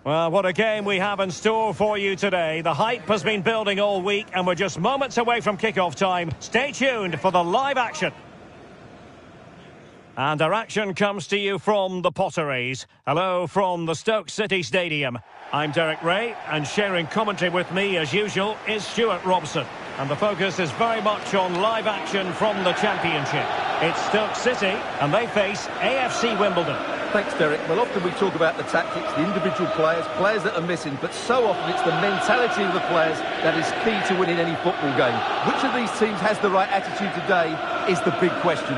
Well, what a game we have in store for you today. The hype has been building all week and we're just moments away from kick-off time. Stay tuned for the live action. And our action comes to you from the Potteries. Hello from the Stoke City Stadium. I'm Derek Ray, and sharing commentary with me as usual is Stuart Robson. And the focus is very much on live action from the Championship. It's Stoke City and they face AFC Wimbledon. Thanks, Derek. Well, often we talk about the tactics, the individual players that are missing, but so often it's the mentality of the players that is key to winning any football game. Which of these teams has the right attitude today is the big question.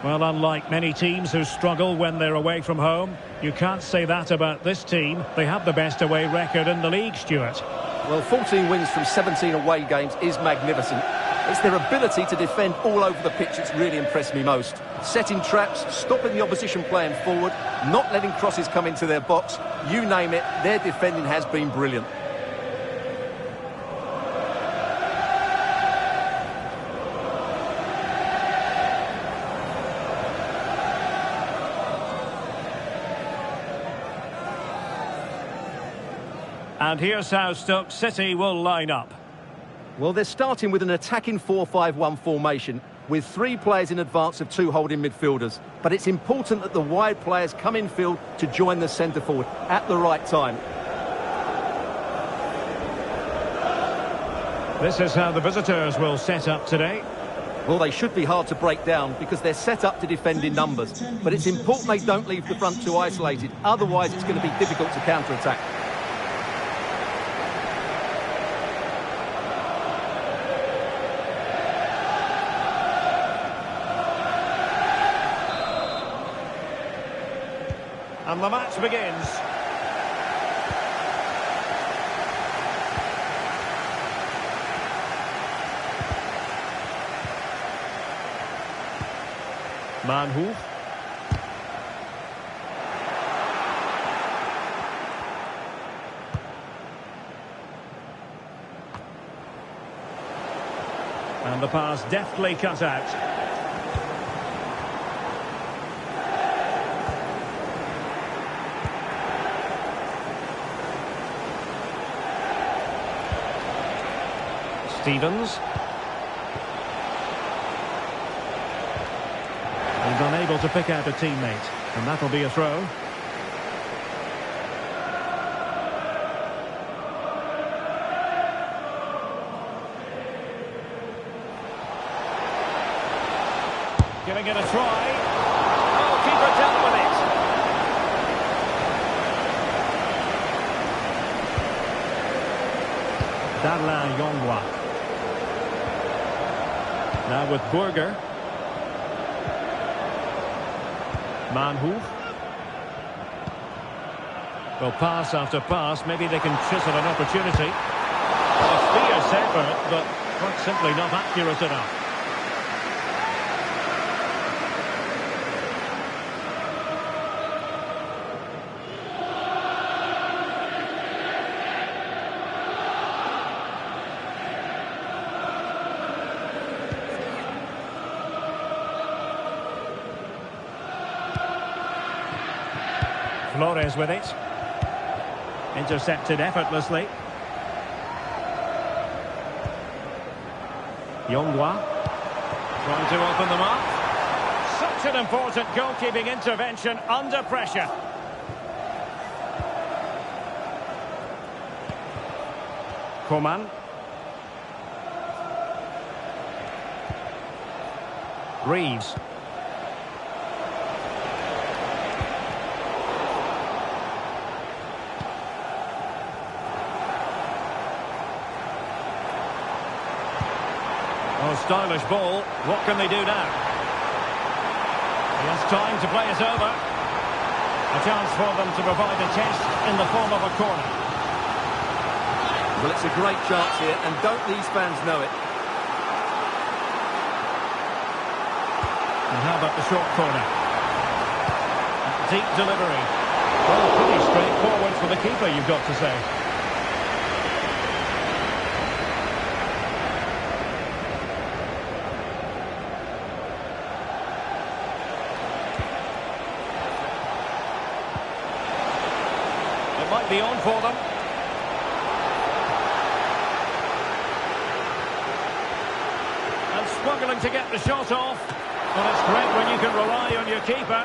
Well, unlike many teams who struggle when they're away from home, you can't say that about this team. They have the best away record in the league, Stuart. Well, 14 wins from 17 away games is magnificent. It's their ability to defend all over the pitch that's really impressed me most. Setting traps, stopping the opposition playing forward, not letting crosses come into their box. You name it, their defending has been brilliant. And here's how Stoke City will line up. Well, they're starting with an attacking 4-5-1 formation with 3 players in advance of 2 holding midfielders. But it's important that the wide players come in field to join the centre forward at the right time. This is how the visitors will set up today. Well, they should be hard to break down because they're set up to defend in numbers. But it's important they don't leave the front too isolated. Otherwise, it's going to be difficult to counter-attack. And the match begins. Manhoef. And the pass deftly cut out. Stevens. He's unable to pick out a teammate, and that'll be a throw. Giving it a try. Oh, keeper dealt with it. Darlin Yongwa. Now with Burger. Manhoef. Well, pass after pass. Maybe they can chisel an opportunity. A fierce effort, but quite simply not accurate enough. Flores with it. Intercepted effortlessly. Yongwa trying to open them up. Such an important goalkeeping intervention under pressure. Coman. Reeves. Oh, stylish ball. What can they do now? He has time to play it over. A chance for them to provide a test in the form of a corner. Well, it's a great chance here, and don't these fans know it? And how about the short corner? Deep delivery. Well, pretty straightforward for the keeper, you've got to say. might be on for them. And struggling to get the shot off. Well, it's great when you can rely on your keeper.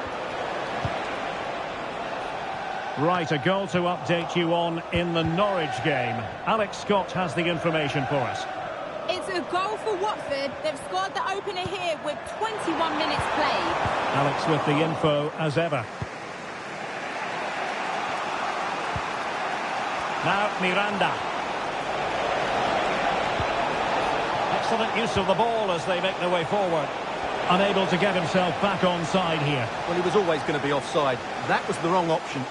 Right, a goal to update you on in the Norwich game. Alex Scott has the information for us. It's a goal for Watford. They've scored the opener here with 21 minutes played. Alex with the info as ever. Now Miranda. Excellent use of the ball as they make their way forward. Unable to get himself back onside here. Well, he was always going to be offside. That was the wrong option.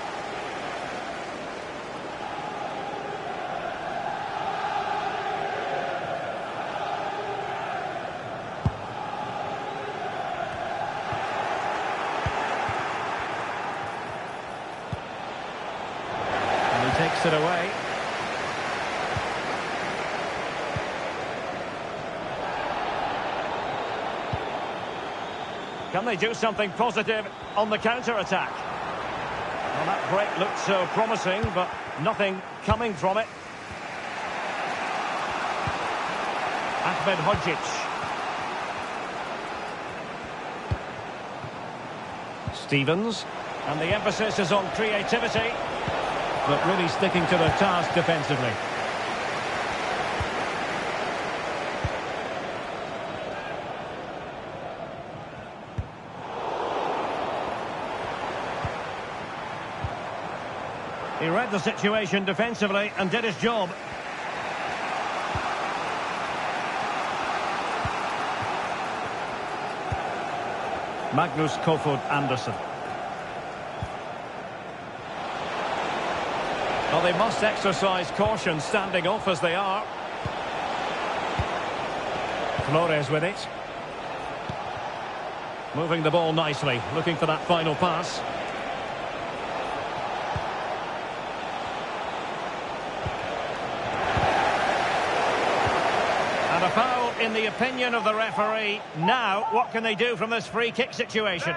Takes it away. Can they do something positive on the counter-attack? Well, that break looked so promising, but nothing coming from it. Ahmed Hodzic. Stevens. And the emphasis is on creativity. But really sticking to the task defensively. He read the situation defensively and did his job. Magnus Kofod Andersen. Well, they must exercise caution standing off as they are. Flores with it. Moving the ball nicely, looking for that final pass. And a foul in the opinion of the referee. Now, what can they do from this free kick situation?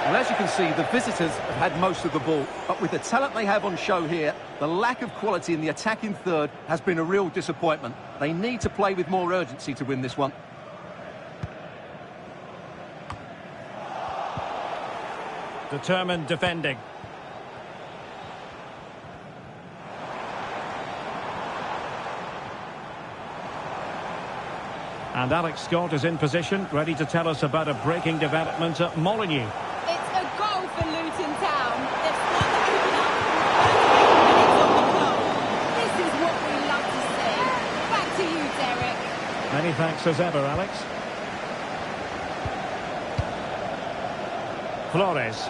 Well, as you can see, the visitors have had most of the ball, but with the talent they have on show here, the lack of quality in the attacking third has been a real disappointment. They need to play with more urgency to win this one. Determined defending. And Alex Scott is in position, ready to tell us about a breaking development at Molineux. It's a goal for Luton Town. They've scored the opener with 8 minutes on the clock. This is what we love to see. Back to you, Derek. Many thanks as ever, Alex. Flores.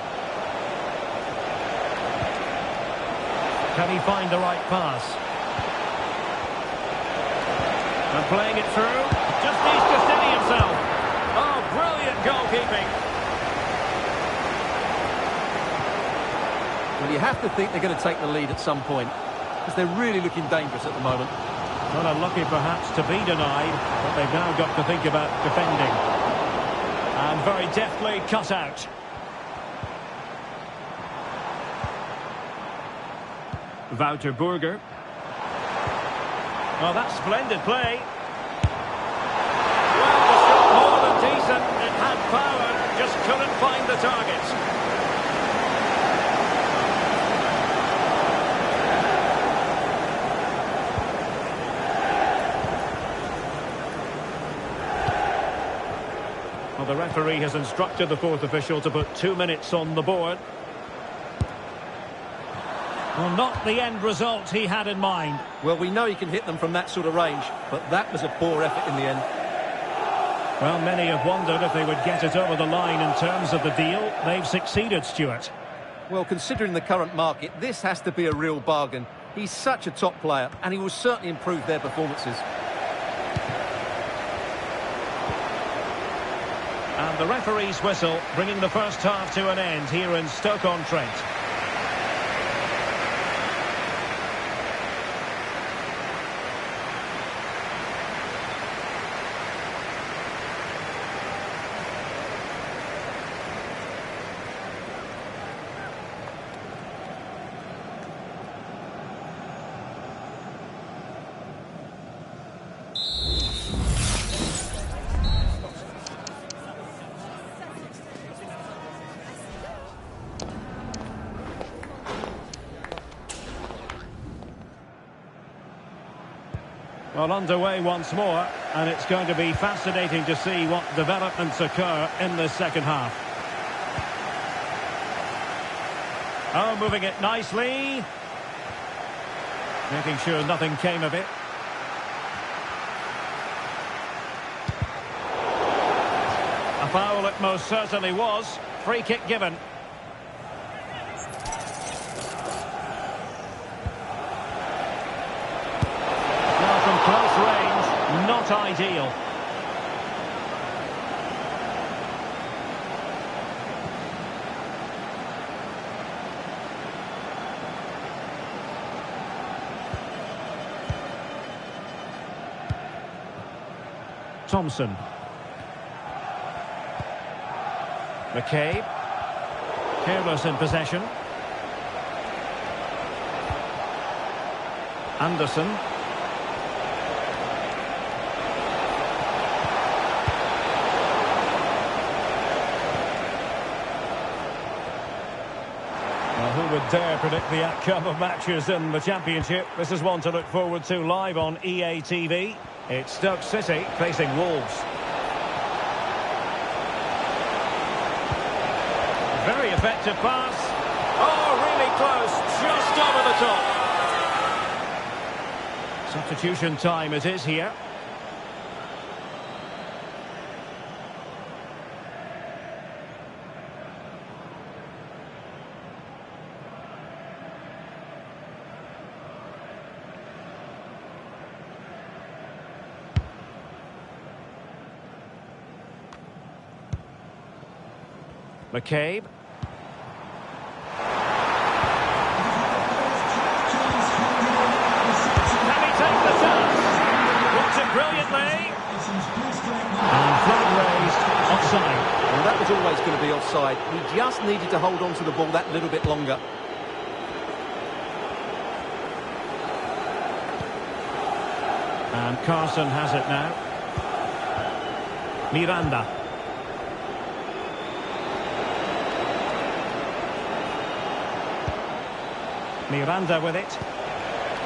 Can he find the right pass? And playing it through. Just needs to steady himself. Oh, brilliant goalkeeping. Well, you have to think they're going to take the lead at some point, because they're really looking dangerous at the moment. Not unlucky perhaps to be denied, but they've now got to think about defending. And very deftly cut out. Wouter Burger. Well, that's splendid play. Well, the shot more than decent. It had power, just couldn't find the target. Well, the referee has instructed the fourth official to put 2 minutes on the board. Well, not the end result he had in mind. Well, we know he can hit them from that sort of range, but that was a poor effort in the end. Well, many have wondered if they would get it over the line in terms of the deal. They've succeeded, Stuart. Well, considering the current market, this has to be a real bargain. He's such a top player, and he will certainly improve their performances. And the referee's whistle, bringing the first half to an end here in Stoke-on-Trent. Well, underway once more, and it's going to be fascinating to see what developments occur in the second half. Oh, moving it nicely. Making sure nothing came of it. A foul it most certainly was. Free kick given. Now from close range, not ideal. Thompson. McCabe. Careless in possession. Anderson. Well, who would dare predict the outcome of matches in the Championship? This is one to look forward to live on EA TV. It's Stoke City facing Wolves. Very effective pass. Oh, really close. Just over the top. Substitution time it is here. McCabe. Can he take the chance? Blocked it brilliantly. And flag raised, offside. Well, that was always going to be offside. He just needed to hold on to the ball that little bit longer. And Carson has it now. Miranda. Miranda with it.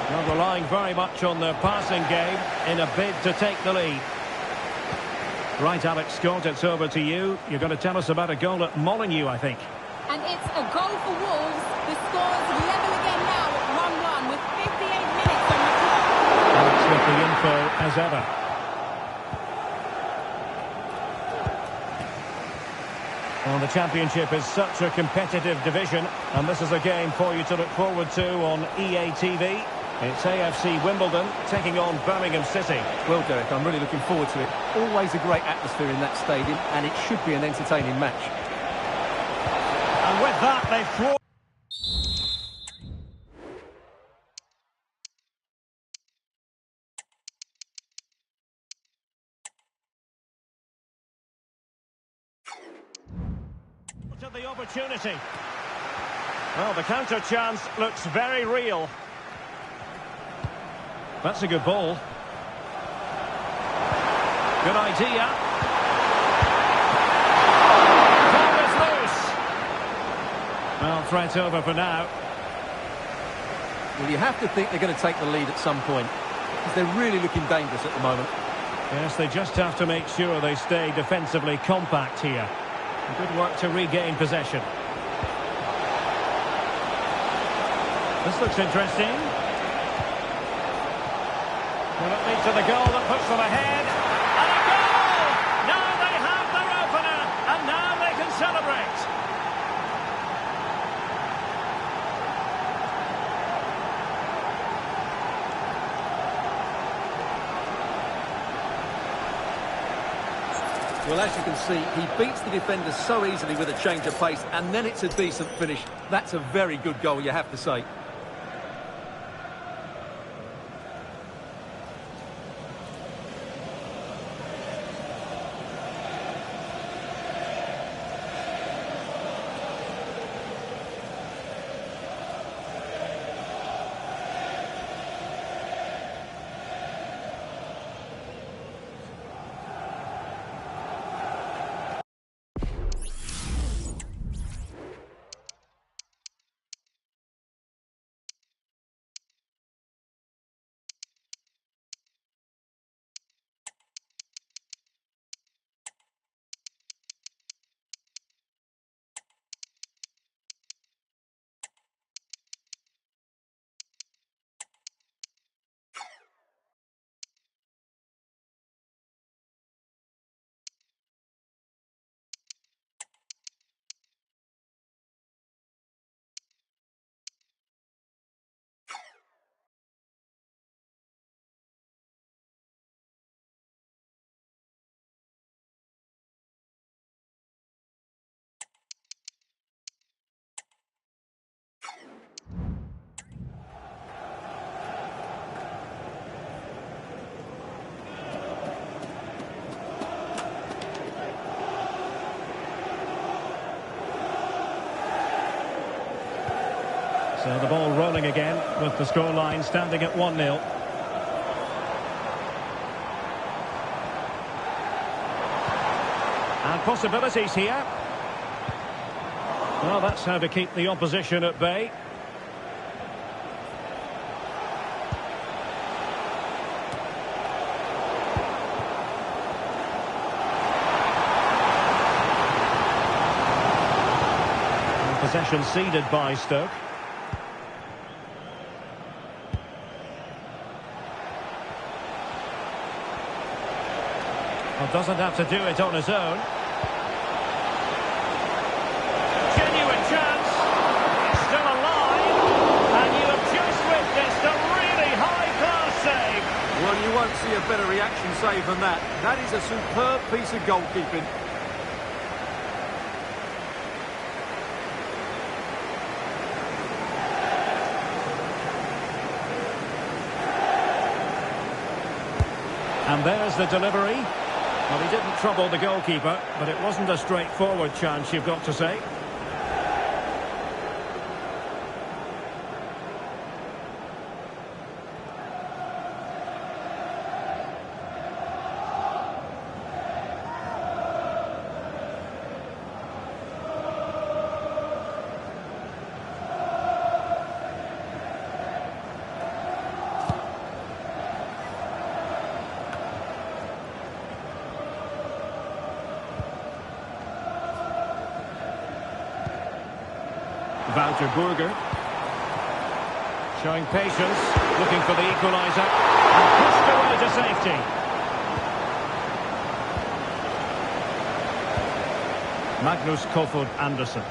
Well, relying very much on the passing game in a bid to take the lead. Right, Alex Scott, it's over to you. You're going to tell us about a goal at Molineux, I think. And it's a goal for Wolves. The score's level again now at 1-1 with 58 minutes on the clock. Alex with the info as ever. Well, the Championship is such a competitive division, and this is a game for you to look forward to on EA TV. It's AFC Wimbledon taking on Birmingham City. Well, Derek, I'm really looking forward to it. Always a great atmosphere in that stadium, and it should be an entertaining match. And with that, they throw... to the opportunity. Well, the counter chance looks very real. That's a good ball. Good idea. Ball is loose. Well, threat over for now. Well, you have to think they're going to take the lead at some point, because they're really looking dangerous at the moment. Yes, they just have to make sure they stay defensively compact here. Good work to regain possession. This looks interesting. Will it lead to the goal that puts them ahead? And a goal! Now they have their opener, and now they can celebrate. Well, as you can see, he beats the defenders so easily with a change of pace, and then it's a decent finish. That's a very good goal, you have to say. So the ball rolling again with the scoreline standing at 1-0. And possibilities here. Well, that's how to keep the opposition at bay. And possession ceded by Stoke. Well, doesn't have to do it on his own. Genuine chance. It's still alive. And you have just witnessed a really high-class save. Well, you won't see a better reaction save than that. That is a superb piece of goalkeeping. And there's the delivery. Well, he didn't trouble the goalkeeper, but it wasn't a straightforward chance, you've got to say. Wouter Burger showing patience, looking for the equaliser, and pushed away to safety. Magnus Kofod Andersen.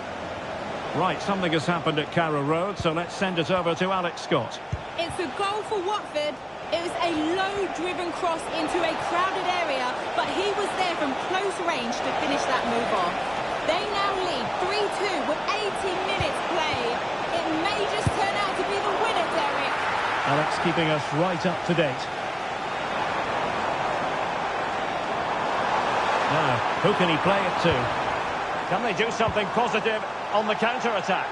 Right, something has happened at Carrière Road, so let's send it over to Alex Scott. It's a goal for Watford. It was a low-driven cross into a crowded area, but he was there from close range to finish that move off. They now lead 3-2 with 80 minutes play. It may just turn out to be the winner, Derek. Alex keeping us right up to date. Now, who can he play it to? Can they do something positive on the counter-attack?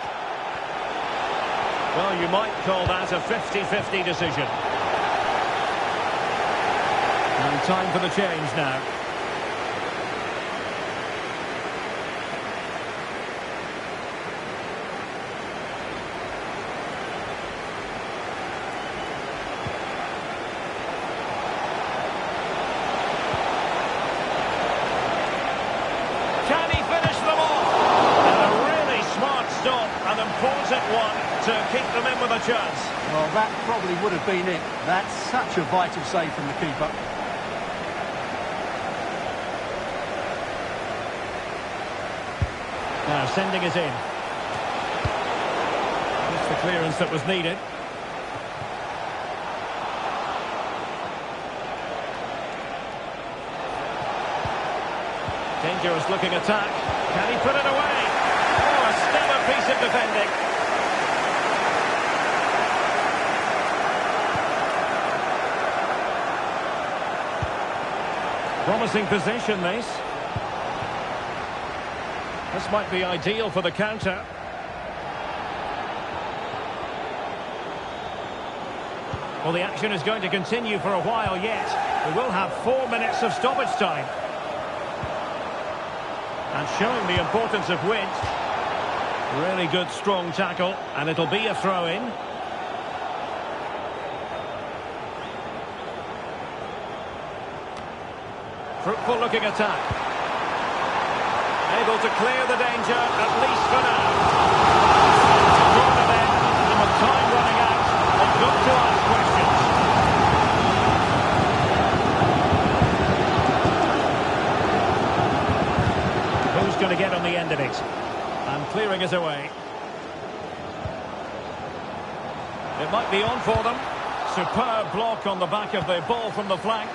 Well, you might call that a 50-50 decision. And time for the change now. Important one to keep them in with a chance. Well, that probably would have been it. That's such a vital save from the keeper. Now sending it in. Just the clearance that was needed. Dangerous looking attack. Can he put it away? Oh, a stellar piece of defending. Promising position, this. This might be ideal for the counter. Well, the action is going to continue for a while yet. We will have 4 minutes of stoppage time. And showing the importance of width. Really good, strong tackle, and it'll be a throw-in. Fruitful looking attack. Able to clear the danger, at least for now. Corner then, and with time running out, they've got to ask questions. Who's going to get on the end of it? And clearing it away. It might be on for them. Superb block on the back of the ball from the flank.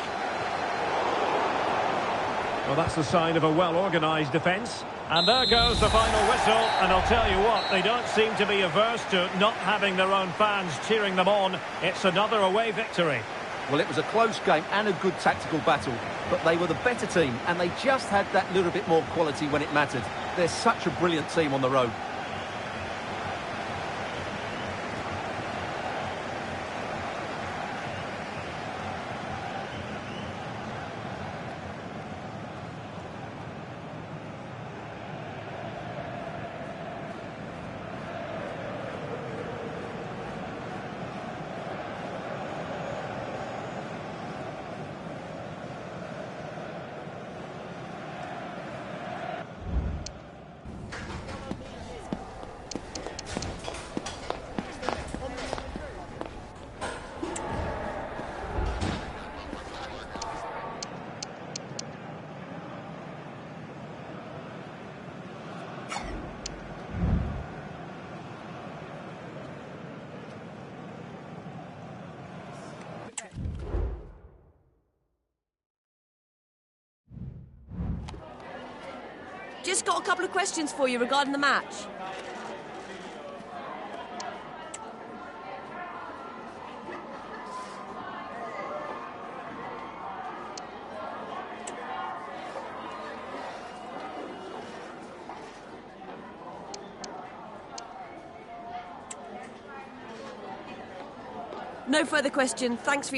Well, that's the sign of a well-organised defence. And there goes the final whistle. And I'll tell you what, they don't seem to be averse to not having their own fans cheering them on. It's another away victory. Well, it was a close game and a good tactical battle. But they were the better team, and they just had that little bit more quality when it mattered. They're such a brilliant team on the road. Just got a couple of questions for you regarding the match. No further questions. Thanks for...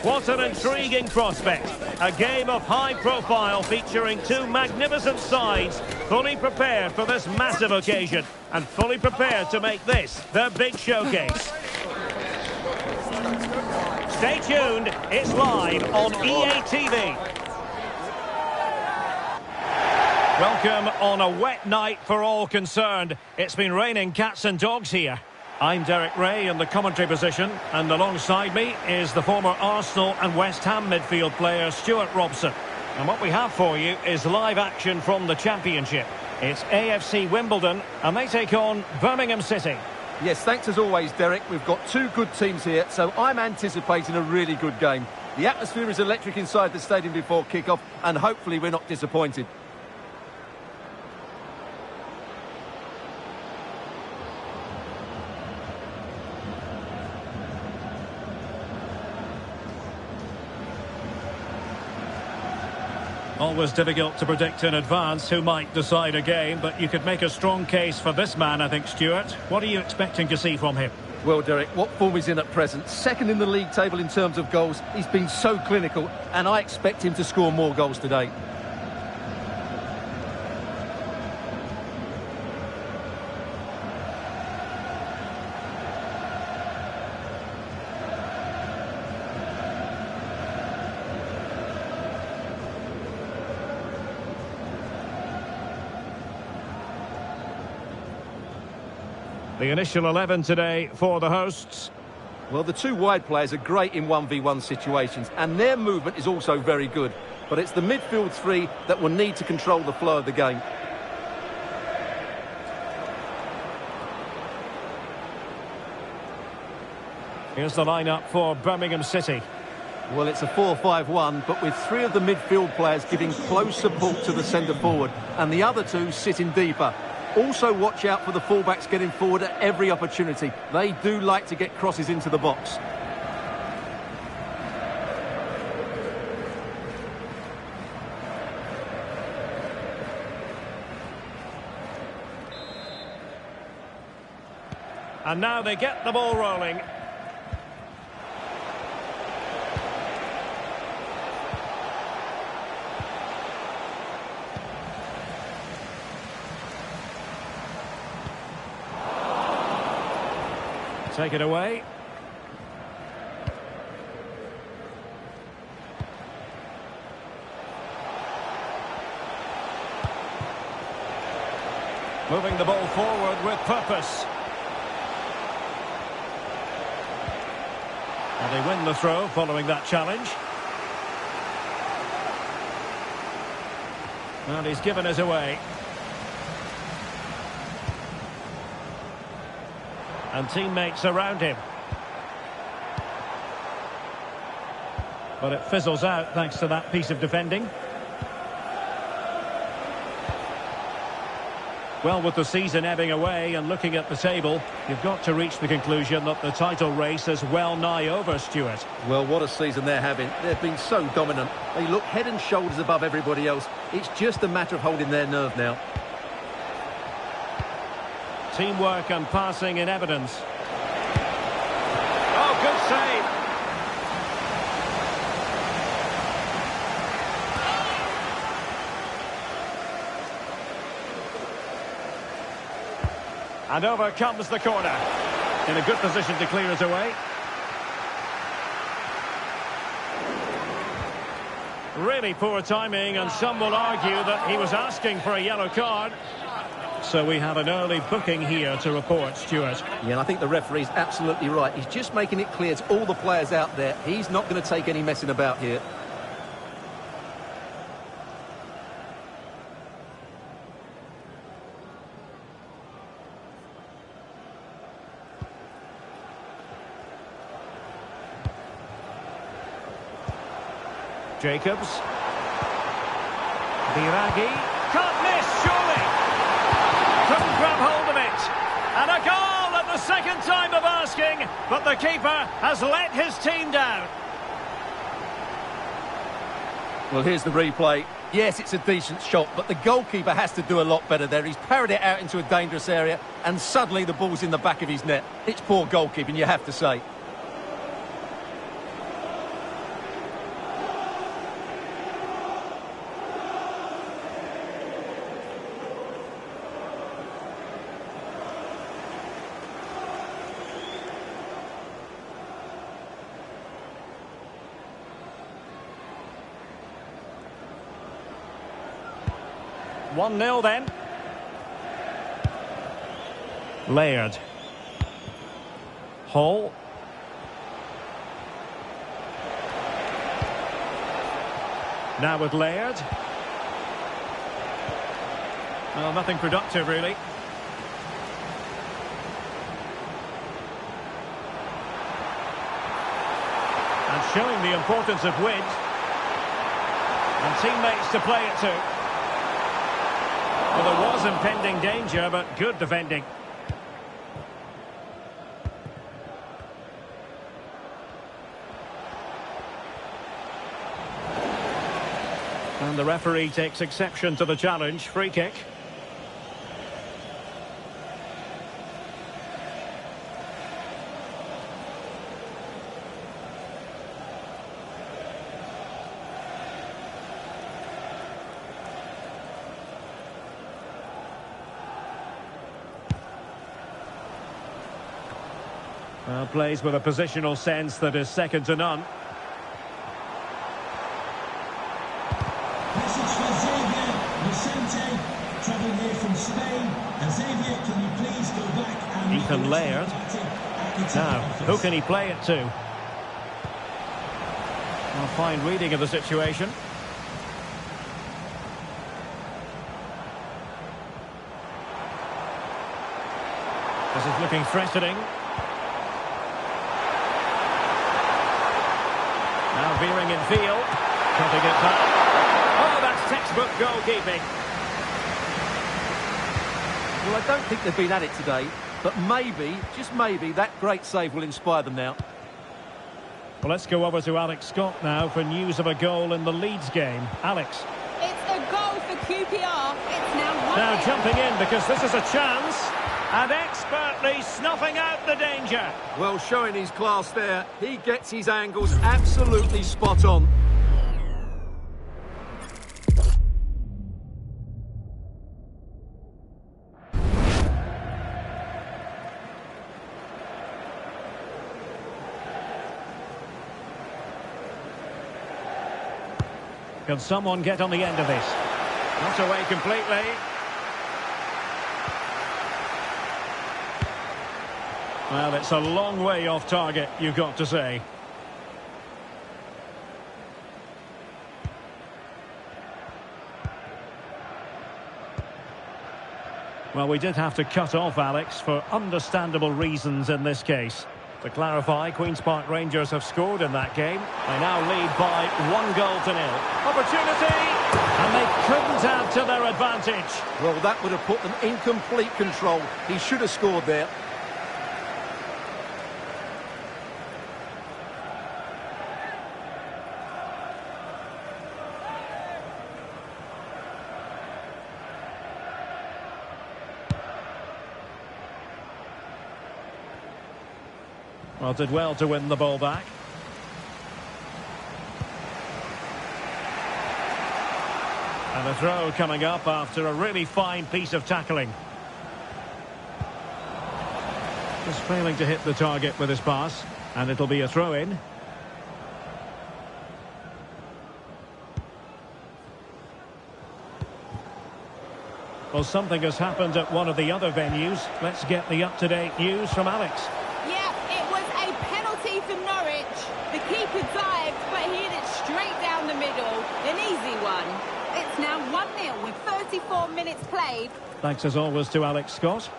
What an intriguing prospect. A game of high profile featuring two magnificent sides, fully prepared for this massive occasion and fully prepared to make this their big showcase. Stay tuned, it's live on EA TV. Welcome on a wet night for all concerned. It's been raining cats and dogs here. I'm Derek Ray in the commentary position, and alongside me is the former Arsenal and West Ham midfield player Stuart Robson. And what we have for you is live action from the Championship. It's AFC Wimbledon, and they take on Birmingham City. Yes, thanks as always, Derek. We've got two good teams here, so I'm anticipating a really good game. The atmosphere is electric inside the stadium before kick-off, and hopefully we're not disappointed. Always difficult to predict in advance who might decide a game, but you could make a strong case for this man, I think, Stuart. What are you expecting to see from him? Well, Derek, what form he's in at present? Second in the league table in terms of goals. He's been so clinical, and I expect him to score more goals today. The initial 11 today for the hosts. Well, the two wide players are great in 1v1 situations, and their movement is also very good. But it's the midfield three that will need to control the flow of the game. Here's the lineup for Birmingham City. Well, it's a 4-5-1, but with three of the midfield players giving close support to the centre forward, and the other two sitting deeper. Also watch out for the fullbacks getting forward at every opportunity. They do like to get crosses into the box. And now they get the ball rolling. Take it away. Moving the ball forward with purpose. And they win the throw following that challenge. And he's given it away. And teammates around him. But it fizzles out thanks to that piece of defending. Well, with the season ebbing away and looking at the table, you've got to reach the conclusion that the title race is well nigh over, Stuart. Well, what a season they're having. They've been so dominant. They look head and shoulders above everybody else. It's just a matter of holding their nerve now. Teamwork and passing in evidence. Oh, good save. And over comes the corner. In a good position to clear it away. Really poor timing, and some will argue that he was asking for a yellow card. So we have an early booking here to report, Stuart. Yeah, and I think the referee's absolutely right. He's just making it clear to all the players out there, he's not going to take any messing about here. Jacobs. Biragi. Can't miss, surely. Couldn't grab hold of it. And a goal at the second time of asking, but the keeper has let his team down. Well, here's the replay. Yes, it's a decent shot, but the goalkeeper has to do a lot better there. He's parried it out into a dangerous area, and suddenly the ball's in the back of his net. It's poor goalkeeping, you have to say. 1-0 then. Laird. Hall. Now with Laird. Well, nothing productive, really. And showing the importance of width. And teammates to play it to. Well, there was impending danger, but good defending. And the referee takes exception to the challenge. Free kick. Well, plays with a positional sense that is second to none. Message for Xavier Vicente, travelling here from Spain. And Xavier, can you please go back and... Ethan Laird. Now, who can he play it to? Well, fine reading of the situation. This is looking threatening. Now veering in field. Cutting it back. Oh, that's textbook goalkeeping. Well, I don't think they've been at it today, but maybe, just maybe, that great save will inspire them now. Well, let's go over to Alex Scott now for news of a goal in the Leeds game. Alex. It's a goal for QPR. It's now 1-0. Now jumping in because this is a chance. And expertly snuffing out the danger. Well, showing his class there. He gets his angles absolutely spot on. Can someone get on the end of this? Not away completely. Well, it's a long way off target, you've got to say. Well, we did have to cut off Alex for understandable reasons in this case. To clarify, Queen's Park Rangers have scored in that game. They now lead by 1-0. Opportunity! And they couldn't add to their advantage. Well, that would have put them in complete control. He should have scored there. Well, did well to win the ball back. And a throw coming up after a really fine piece of tackling. Just failing to hit the target with his pass. And it'll be a throw-in. Well, something has happened at one of the other venues. Let's get the up-to-date news from Alex. Yeah, it was a penalty for Norwich. The keeper dived, but he hit it straight down the middle. An easy one. It's now 1-0 with 34 minutes played. Thanks as always to Alex Scott.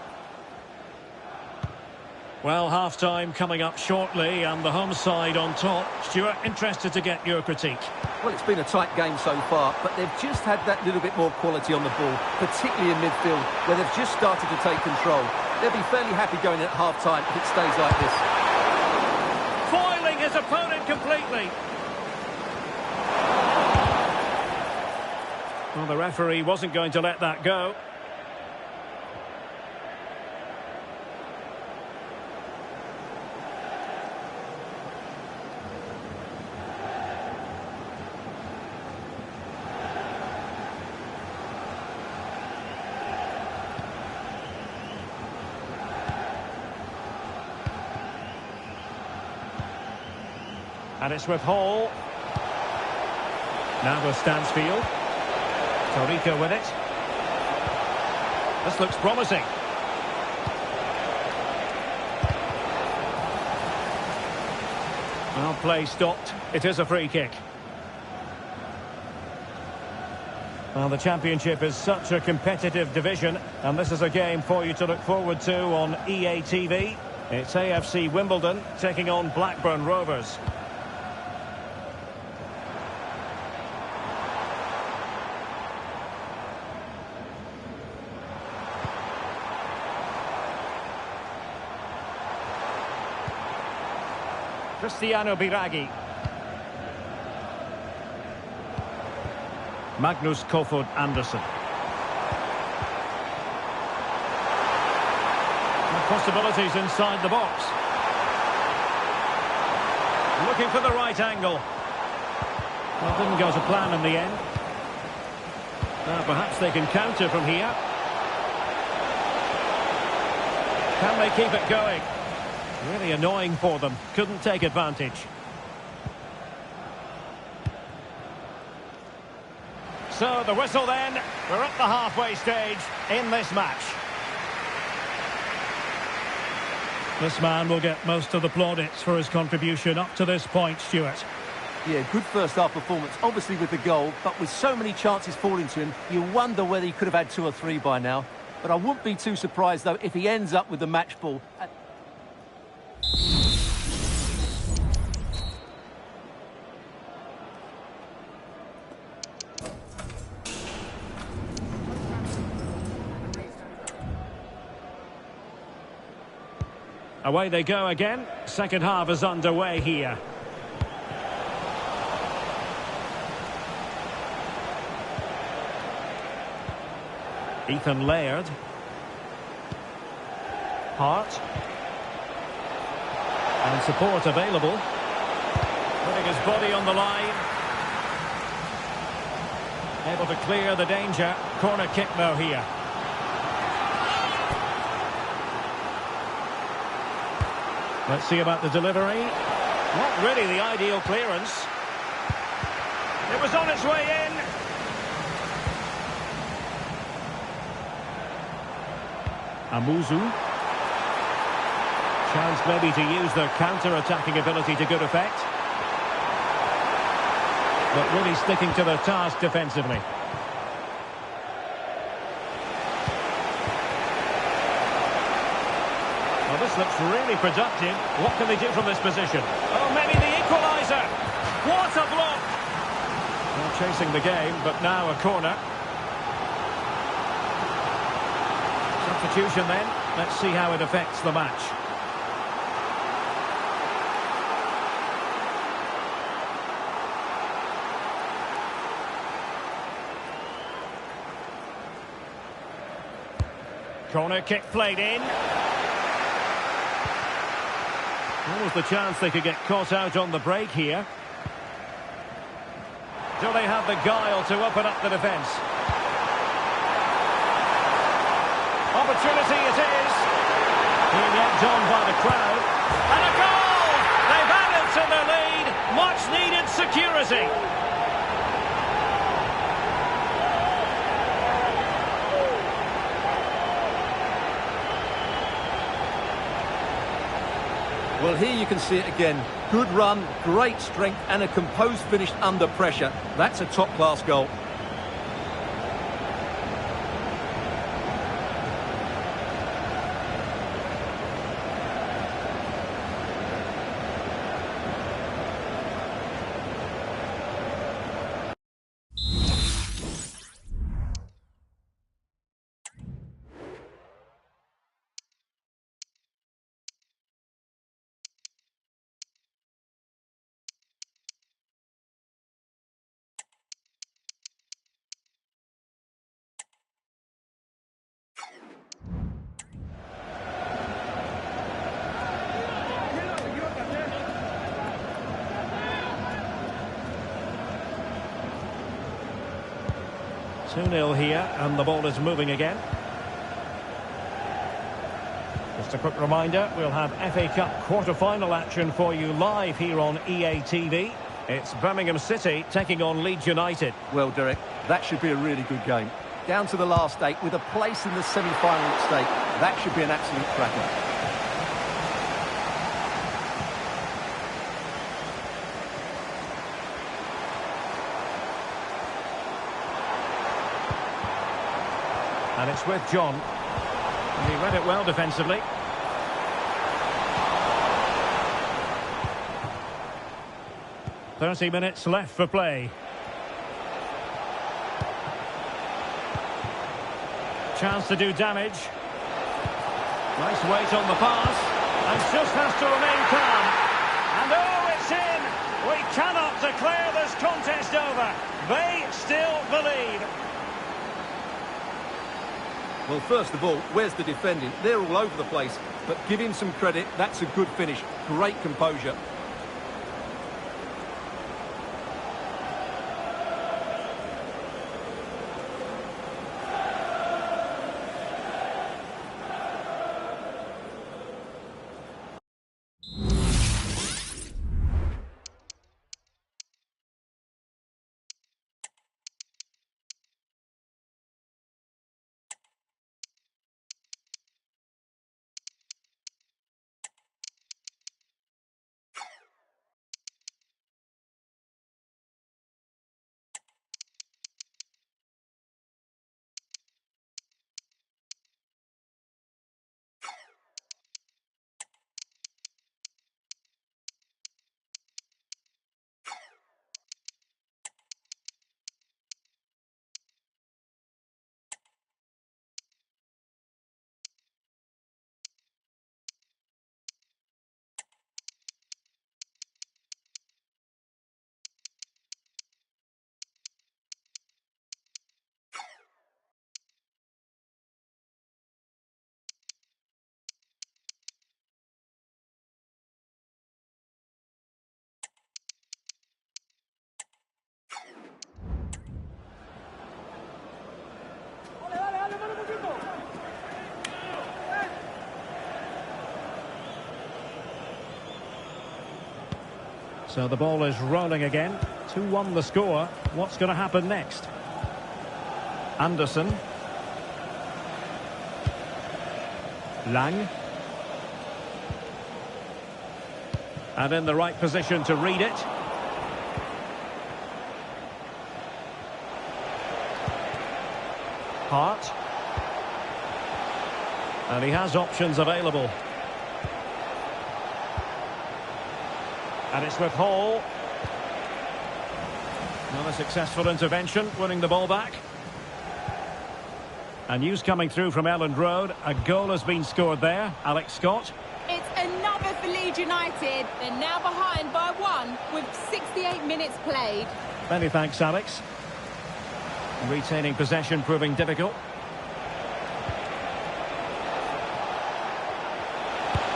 Well, half-time coming up shortly and the home side on top. Stuart, interested to get your critique. Well, it's been a tight game so far, but they've just had that little bit more quality on the ball, particularly in midfield, where they've just started to take control. They'll be fairly happy going in at half-time if it stays like this. Foiling his opponent completely. Well, the referee wasn't going to let that go. And it's with Hall. Now with Stansfield. Torrico with it. This looks promising. Well, play stopped. It is a free kick. Well, the Championship is such a competitive division, and this is a game for you to look forward to on EA TV. It's AFC Wimbledon taking on Blackburn Rovers. Cristiano Biraghi. Magnus Kofod Andersen. And possibilities inside the box. Looking for the right angle. Well, didn't go to plan in the end. Now perhaps they can counter from here. Can they keep it going? Really annoying for them. Couldn't take advantage. So the whistle then. We're at the halfway stage in this match. This man will get most of the plaudits for his contribution up to this point, Stuart. Yeah, good first half performance, obviously with the goal, but with so many chances falling to him, you wonder whether he could have had 2 or 3 by now. But I wouldn't be too surprised, though, if he ends up with the match ball. Away they go again. Second half is underway here. Ethan Laird. Hart. And support available. Putting his body on the line. Able to clear the danger. Corner kick though here. Let's see about the delivery. Not really the ideal clearance. It was on its way in. Amuzu. Chance maybe to use their counter-attacking ability to good effect. But really sticking to their task defensively. Well, this looks really productive. What can they do from this position? Oh, maybe the equaliser. What a block! Well, chasing the game, but now a corner. Substitution then. Let's see how it affects the match. Corner kick played in. What was the chance they could get caught out on the break here? Do they have the guile to open up the defence? Opportunity it is. Being yanked on by the crowd. And a goal! They've added to their lead. Much needed security. Well, here you can see it again. Good run, great strength, and a composed finish under pressure. That's a top-class goal. Two-nil here, and the ball is moving again. Just a quick reminder, we'll have FA Cup quarter-final action for you live here on EA TV. It's Birmingham City taking on Leeds United. Well, Derek, that should be a really good game. Down to the last 8 with a place in the semi-final at stake. That should be an absolute cracker. And it's with John. And he read it well defensively. "30 minutes left for play. Chance to do damage. Nice weight on the pass. And just has to remain calm. And oh, it's in! We cannot declare this contest over. They still believe. Well, first of all, where's the defending? They're all over the place. But give him some credit. That's a good finish. Great composure. So the ball is rolling again. 2-1 the score. What's going to happen next? Anderson. Lang. And in the right position to read it. Hart. And he has options available. And it's with Hall. Not a successful intervention, winning the ball back. And news coming through from Elland Road. A goal has been scored there. Alex Scott. It's another for Leeds United. They're now behind by 1 with 68 minutes played. Many thanks, Alex. Retaining possession proving difficult.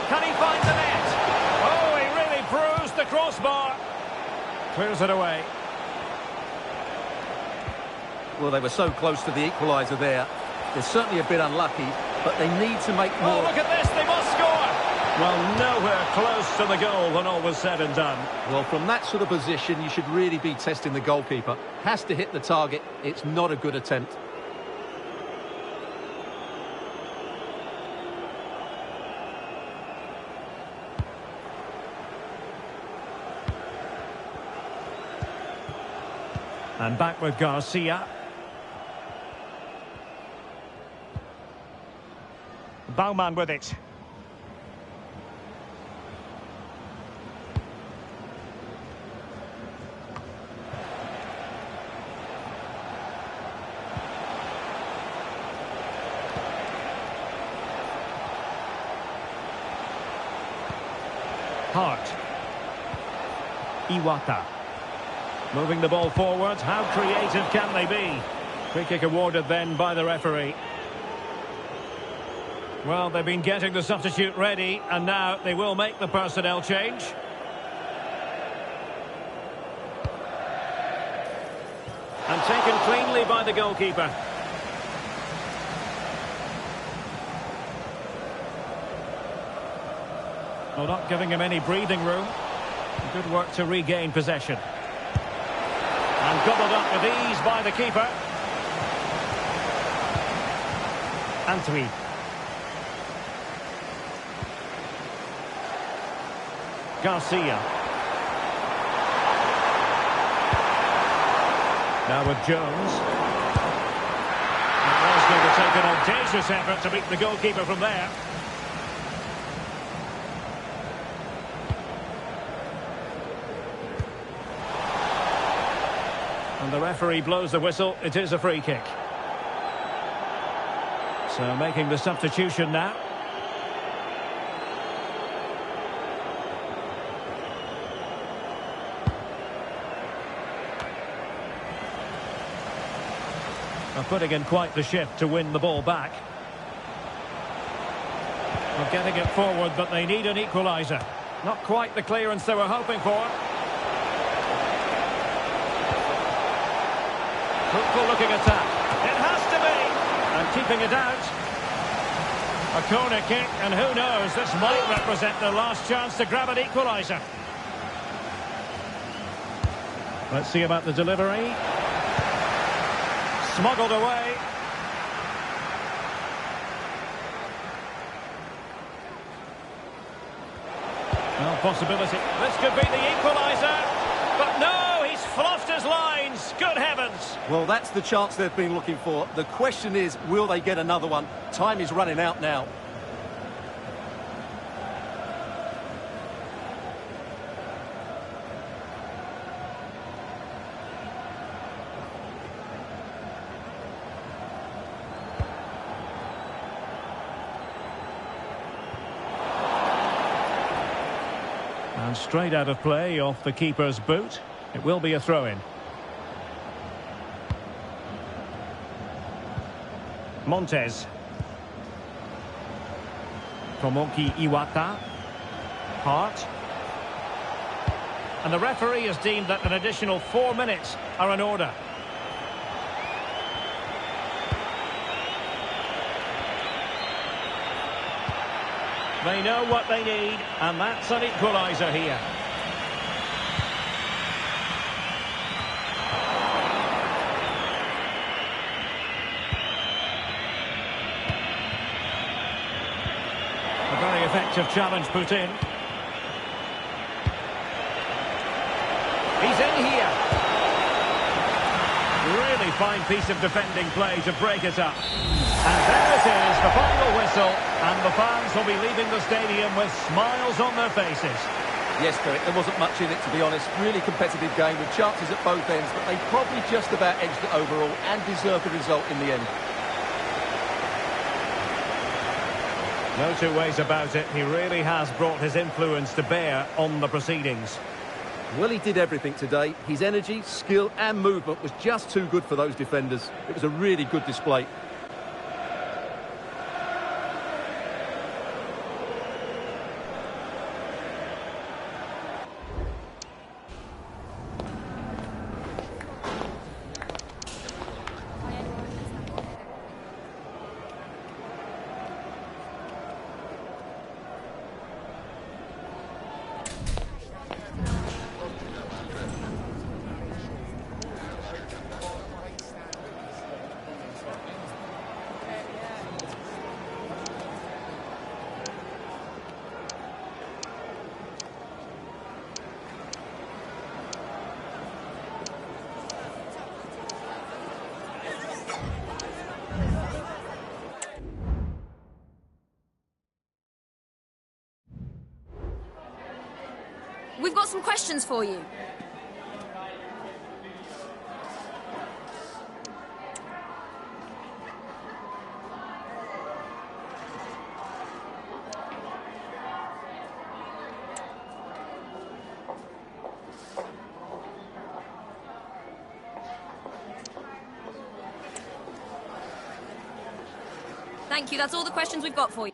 Can he find the net? Oh, he really bruised the crossbar. Clears it away. Well, they were so close to the equaliser there. They're certainly a bit unlucky, but they need to make more. Oh, look at this, they must score! Well, nowhere close to the goal when all was said and done. Well, from that sort of position, you should really be testing the goalkeeper. Has to hit the target. It's not a good attempt. And back with Garcia. Baumann with it. Hart. Iwata. Moving the ball forward. How creative can they be? Free kick awarded then by the referee. Well, they've been getting the substitute ready, and now they will make the personnel change. And taken cleanly by the goalkeeper. Well, not giving him any breathing room. Good work to regain possession. And gobbled up with ease by the keeper. Antwi. Garcia. Now with Jones. It was going to take an audacious effort to beat the goalkeeper from there. And the referee blows the whistle. It is a free kick. So making the substitution now. Are putting in quite the shift to win the ball back. They're getting it forward, but they need an equaliser. Not quite the clearance they were hoping for. Fruitful looking attack. It has to be. And keeping it out. A corner kick, and who knows, this might represent their last chance to grab an equaliser. Let's see about the delivery. Smuggled away. No possibility. This could be the equaliser. But no, he's fluffed his lines. Good heavens. Well, that's the chance they've been looking for. The question is, will they get another one? Time is running out now. And straight out of play off the keeper's boot. It will be a throw-in. Montes. Tomoki Iwata. Hart. And the referee has deemed that an additional 4 minutes are in order. They know what they need, and that's an equaliser here. A very effective challenge put in. He's in here. Really fine piece of defending play to break it up. And there it is, the final whistle, and the fans will be leaving the stadium with smiles on their faces. Yes, Derek, there wasn't much in it, to be honest. Really competitive game with chances at both ends, but they probably just about edged it overall and deserved the result in the end. No two ways about it. He really has brought his influence to bear on the proceedings. Well, he did everything today. His energy, skill and movement was just too good for those defenders. It was a really good display. We've got some questions for you. Thank you. That's all the questions we've got for you.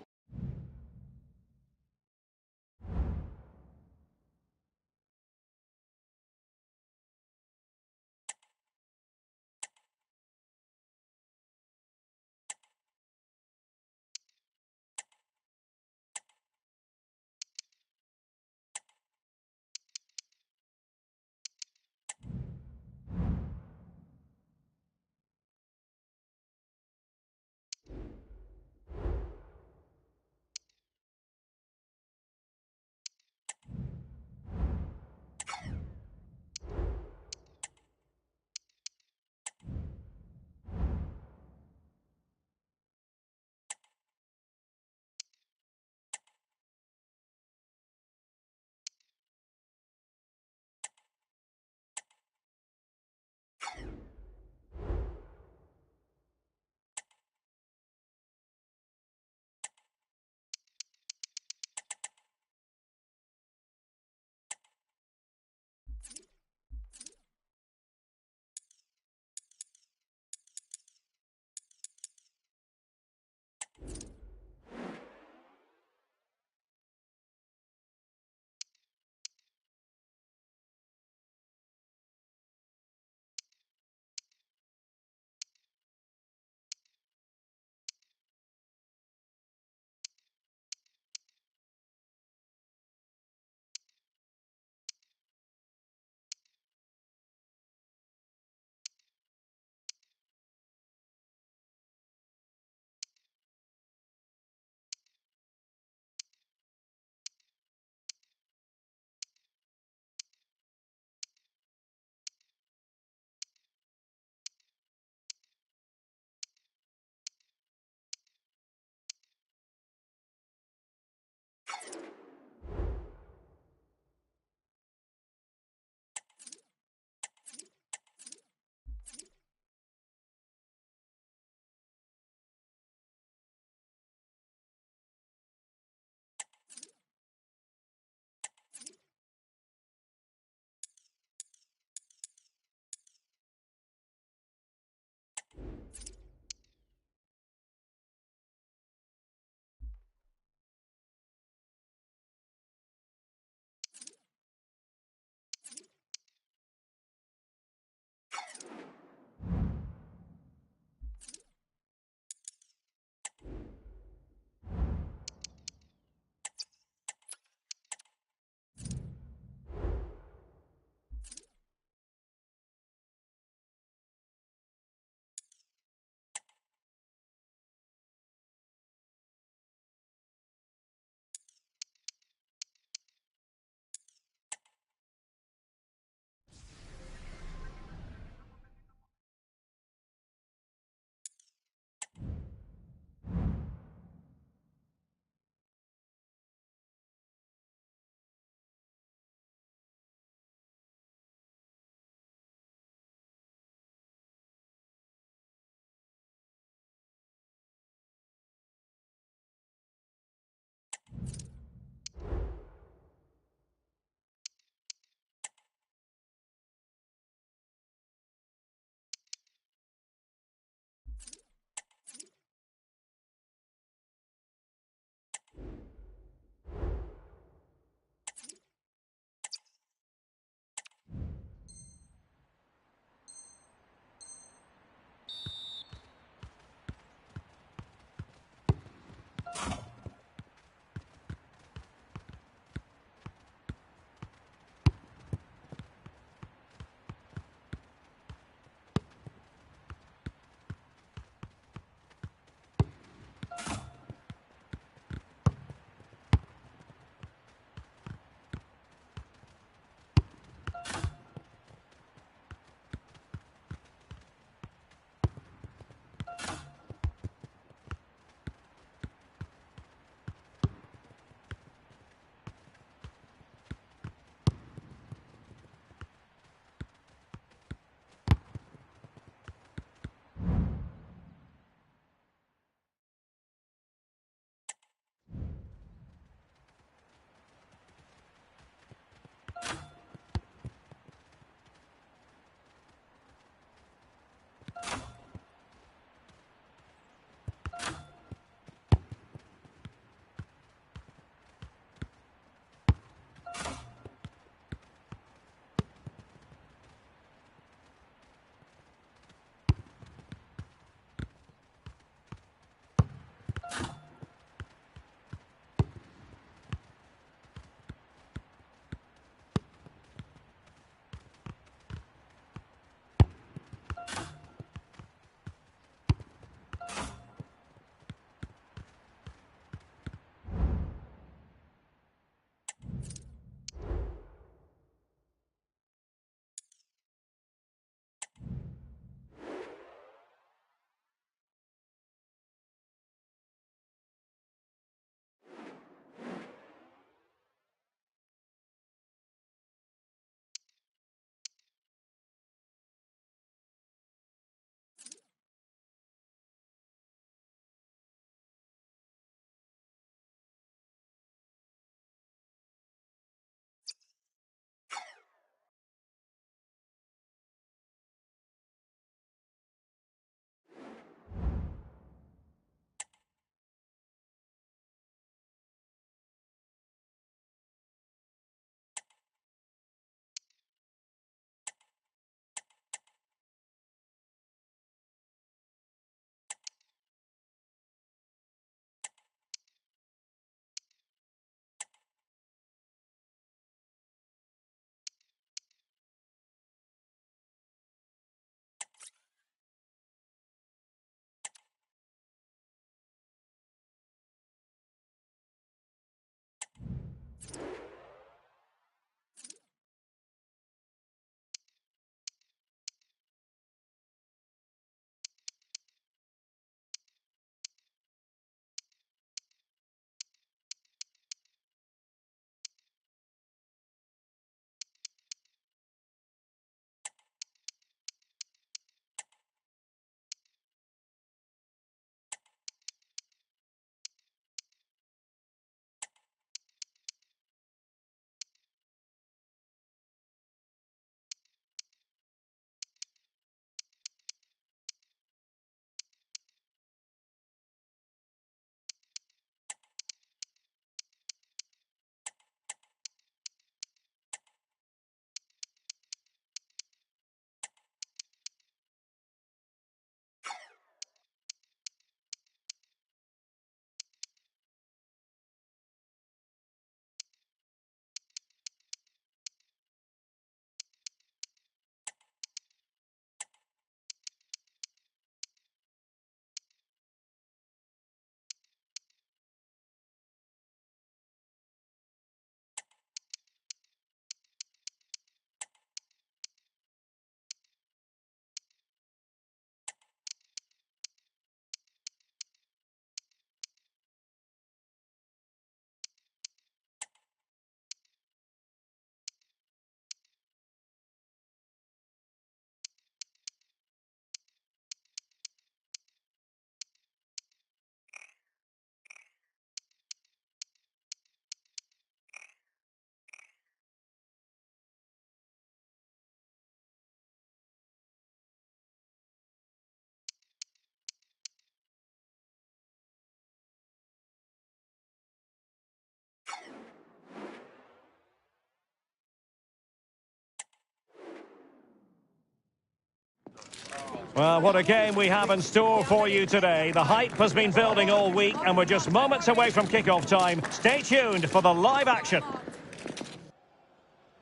Well, what a game we have in store for you today. The hype has been building all week and we're just moments away from kickoff time. Stay tuned for the live action.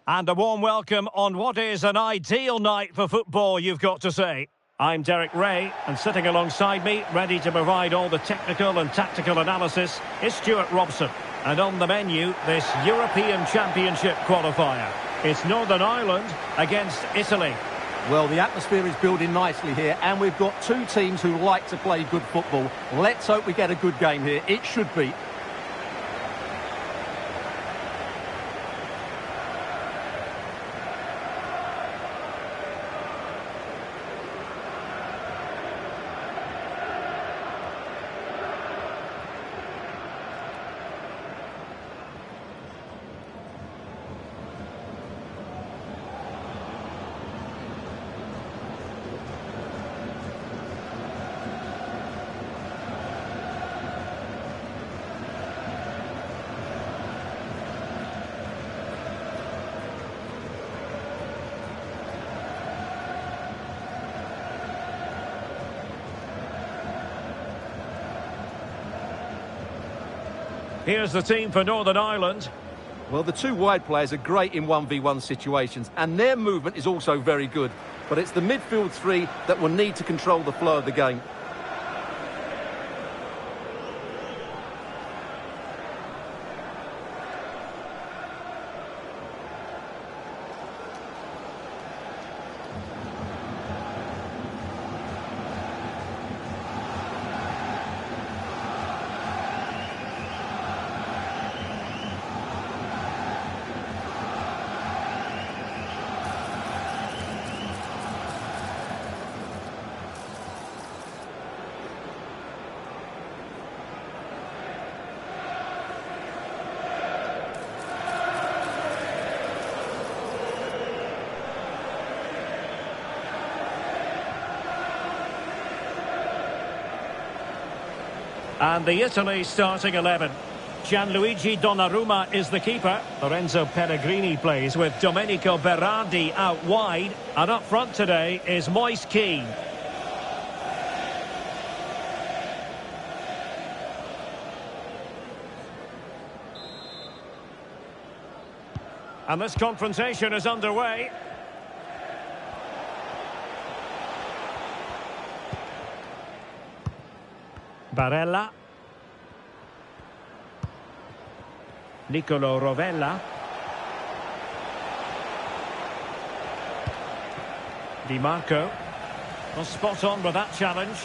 And a warm welcome on what is an ideal night for football, you've got to say. I'm Derek Ray, and sitting alongside me, ready to provide all the technical and tactical analysis, is Stuart Robson. And on the menu, this European Championship qualifier. It's Northern Ireland against Italy. Well, the atmosphere is building nicely here, and we've got two teams who like to play good football. Let's hope we get a good game here. It should be. Here's the team for Northern Ireland. Well, the two wide players are great in 1v1 situations, and their movement is also very good. But it's the midfield three that will need to control the flow of the game. And the Italy starting 11. Gianluigi Donnarumma is the keeper. Lorenzo Pellegrini plays with Domenico Berardi out wide. And up front today is Moise Kean. And this confrontation is underway. Barella. Nicolo Rovella. Di Marco. Well, spot on with that challenge.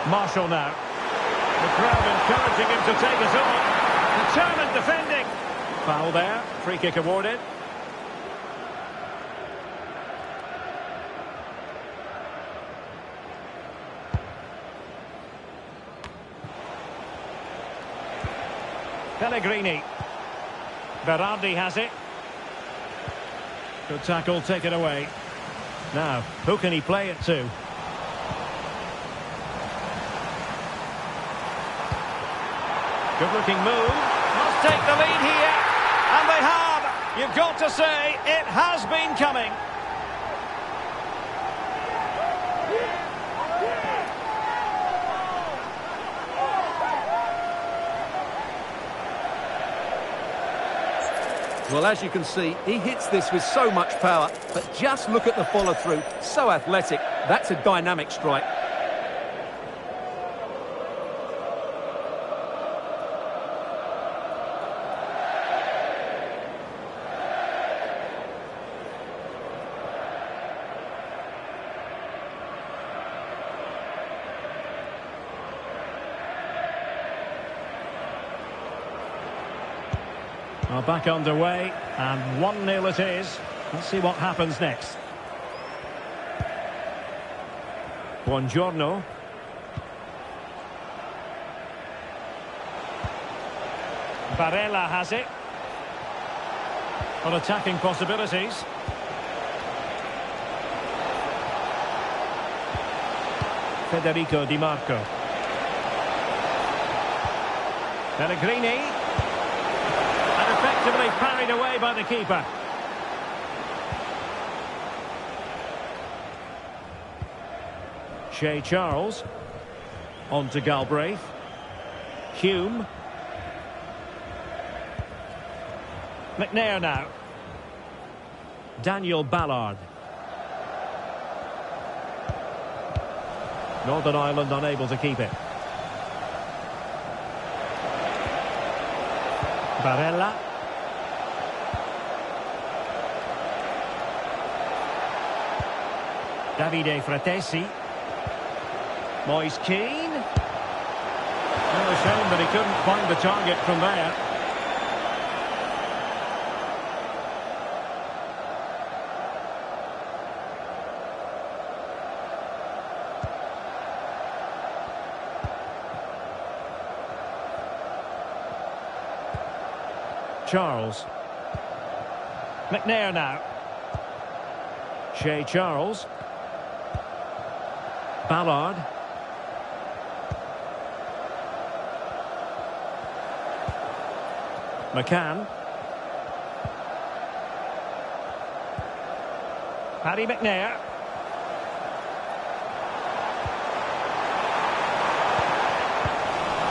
Marshall now. The crowd encouraging him to take it on. Determined defending. Foul there. Free kick awarded. Pellegrini. Berardi has it. Good tackle, taken away. Now, who can he play it to? Good-looking move. Must take the lead here. And they have. You've got to say, it has been coming. Well, as you can see, he hits this with so much power, but just look at the follow-through. So athletic. That's a dynamic strike. Well, back underway, and 1-0 it is. Let's see what happens next. Buongiorno. Barella has it. On attacking possibilities. Federico Di Marco. Pellegrini. And effectively parried away by the keeper. Shea Charles. On to Galbraith. Hume. McNair now. Daniel Ballard. Northern Ireland unable to keep it. Barella. Davide Fratesi. Moise Keane. No shame that he couldn't find the target from there. Charles. McNair now. Shea Charles. Ballard. McCann. Paddy McNair.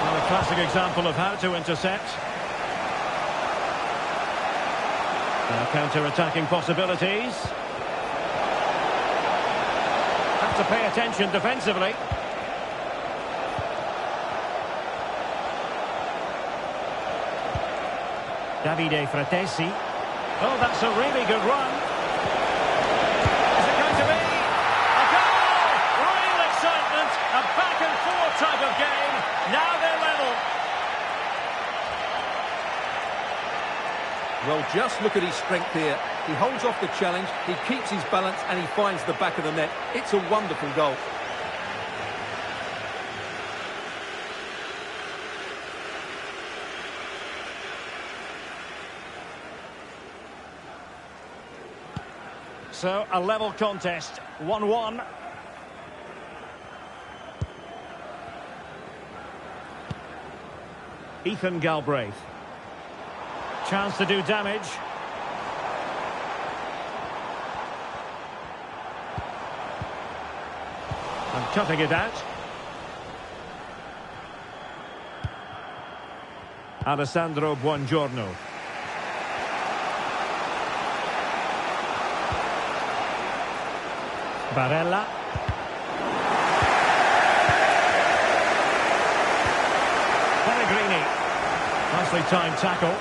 Well, a classic example of how to intercept. Now counter-attacking possibilities. Have to pay attention defensively. Davide Fratesi. Oh, that's a really good run. Is it going to be a goal? Real excitement. A back-and-forth type of game. Now they're level. Well, just look at his strength here. He holds off the challenge, he keeps his balance, and he finds the back of the net. It's a wonderful goal. So, a level contest, 1-1. Ethan Galbraith. Chance to do damage. And cutting it out. Alessandro Buongiorno. Barella. Pellegrini. Nicely timed tackle.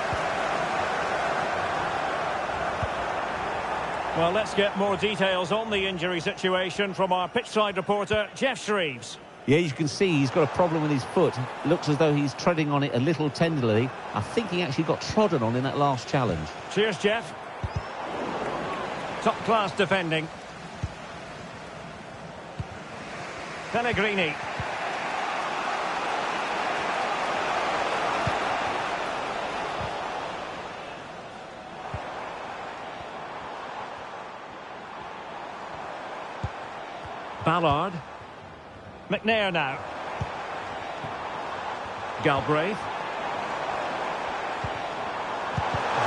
Well, let's get more details on the injury situation from our pitchside reporter, Jeff Shreves. Yeah, you can see he's got a problem with his foot. Looks as though he's treading on it a little tenderly. I think he actually got trodden on in that last challenge. Cheers, Jeff. Top-class defending. Pellegrini. Ballard. McNair now. Galbraith.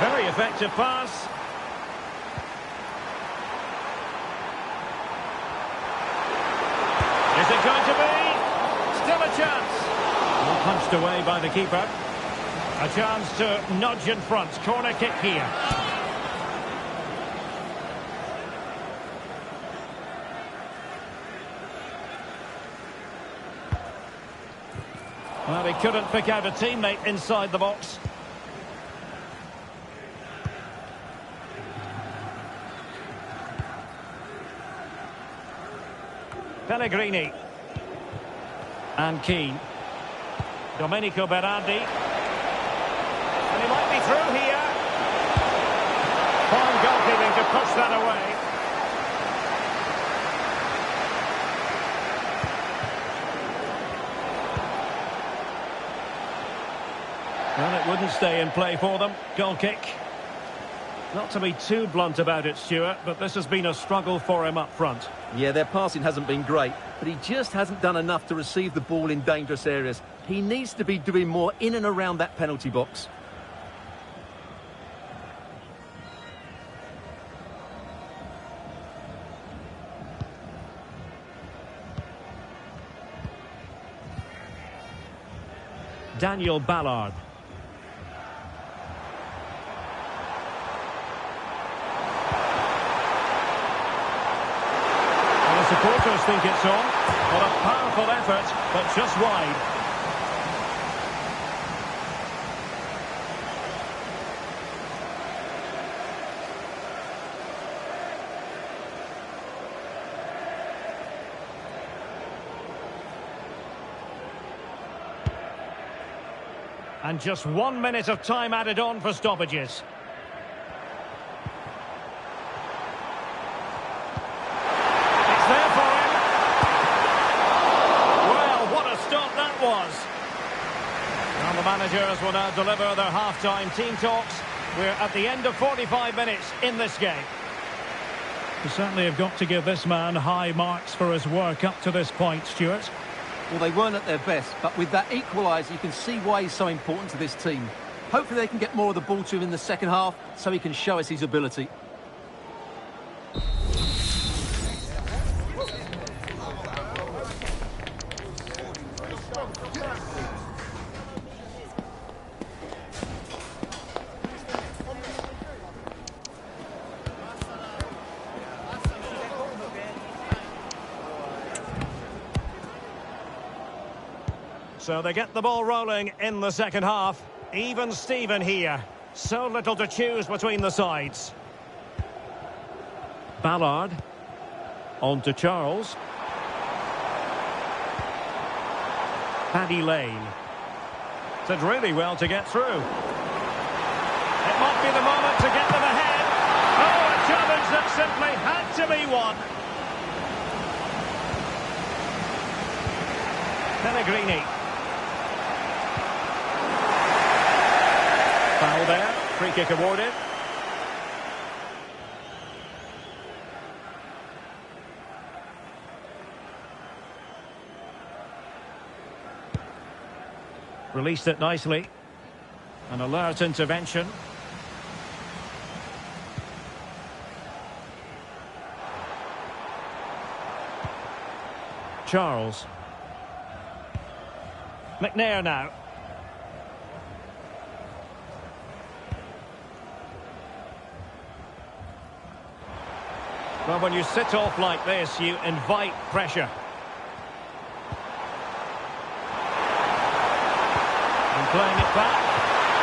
Very effective pass. Is it going to be? Still a chance. Well, punched away by the keeper. A chance to nudge in front. Corner kick here. Well, he couldn't pick out a teammate inside the box. Pellegrini. And Keane. Domenico Berardi. And he might be through here. Fine goalkeeping to push that away. Well, it wouldn't stay in play for them. Goal kick. Not to be too blunt about it, Stuart, but this has been a struggle for him up front. Yeah, their passing hasn't been great, but he just hasn't done enough to receive the ball in dangerous areas. He needs to be doing more in and around that penalty box. Daniel Ballard. The supporters think it's on. What a powerful effort, but just wide. And just 1 minute of time added on for stoppages. It's there for him. Well, what a stop that was. Well, the managers will now deliver their half-time team talks. We're at the end of 45 minutes in this game. You certainly have got to give this man high marks for his work up to this point, Stuart. Well, they weren't at their best, but with that equaliser, you can see why he's so important to this team. Hopefully they can get more of the ball to him in the second half, so he can show us his ability. So they get the ball rolling in the second half. Even Steven here. So little to choose between the sides. Ballard. On to Charles. Paddy Lane. Did really well to get through. It might be the moment to get them ahead. Oh, a challenge that simply had to be won. Pellegrini. Foul there, free kick awarded. Released it nicely. An alert intervention. Charles. McNair now. Well, when you sit off like this, you invite pressure. And playing it back.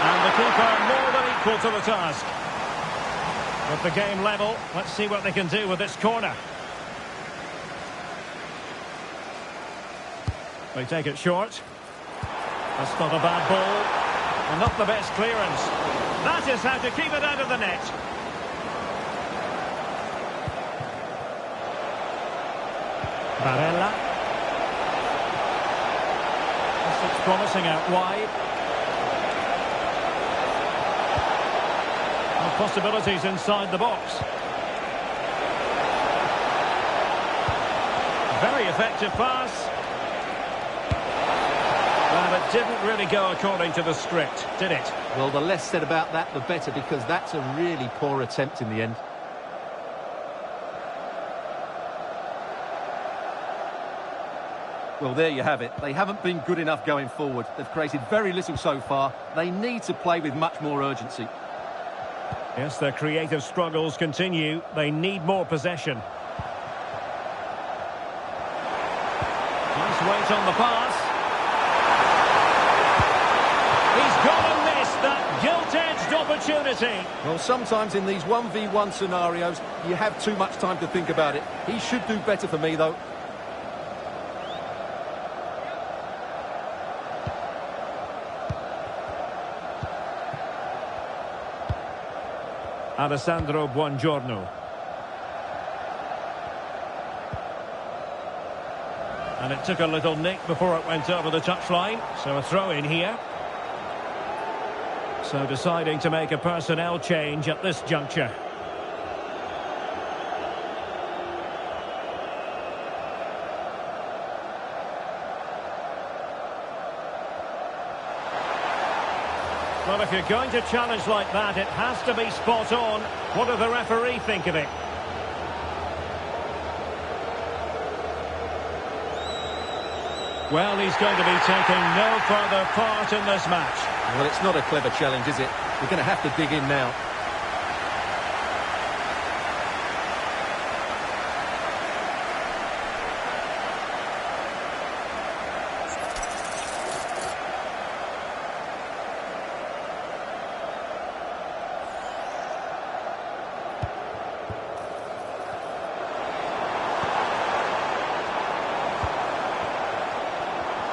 And the keeper more than equal to the task. With the game level, let's see what they can do with this corner. They take it short. That's not a bad ball. And not the best clearance. That is how to keep it out of the net. Barella. This looks promising out wide. And possibilities inside the box. Very effective pass. Well, it didn't really go according to the script, did it? Well, the less said about that, the better, because that's a really poor attempt in the end. Well, there you have it. They haven't been good enough going forward. They've created very little so far. They need to play with much more urgency. Yes, their creative struggles continue. They need more possession. Nice weight on the pass. He's gone and missed that gilt-edged opportunity. Well, sometimes in these 1v1 scenarios, you have too much time to think about it. He should do better for me, though. Alessandro Buongiorno. And it took a little nick before it went over the touchline. So a throw in here. So deciding to make a personnel change at this juncture. Well, if you're going to challenge like that, it has to be spot on. What does the referee think of it? Well, he's going to be taking no further part in this match. Well, it's not a clever challenge, is it? We're going to have to dig in now.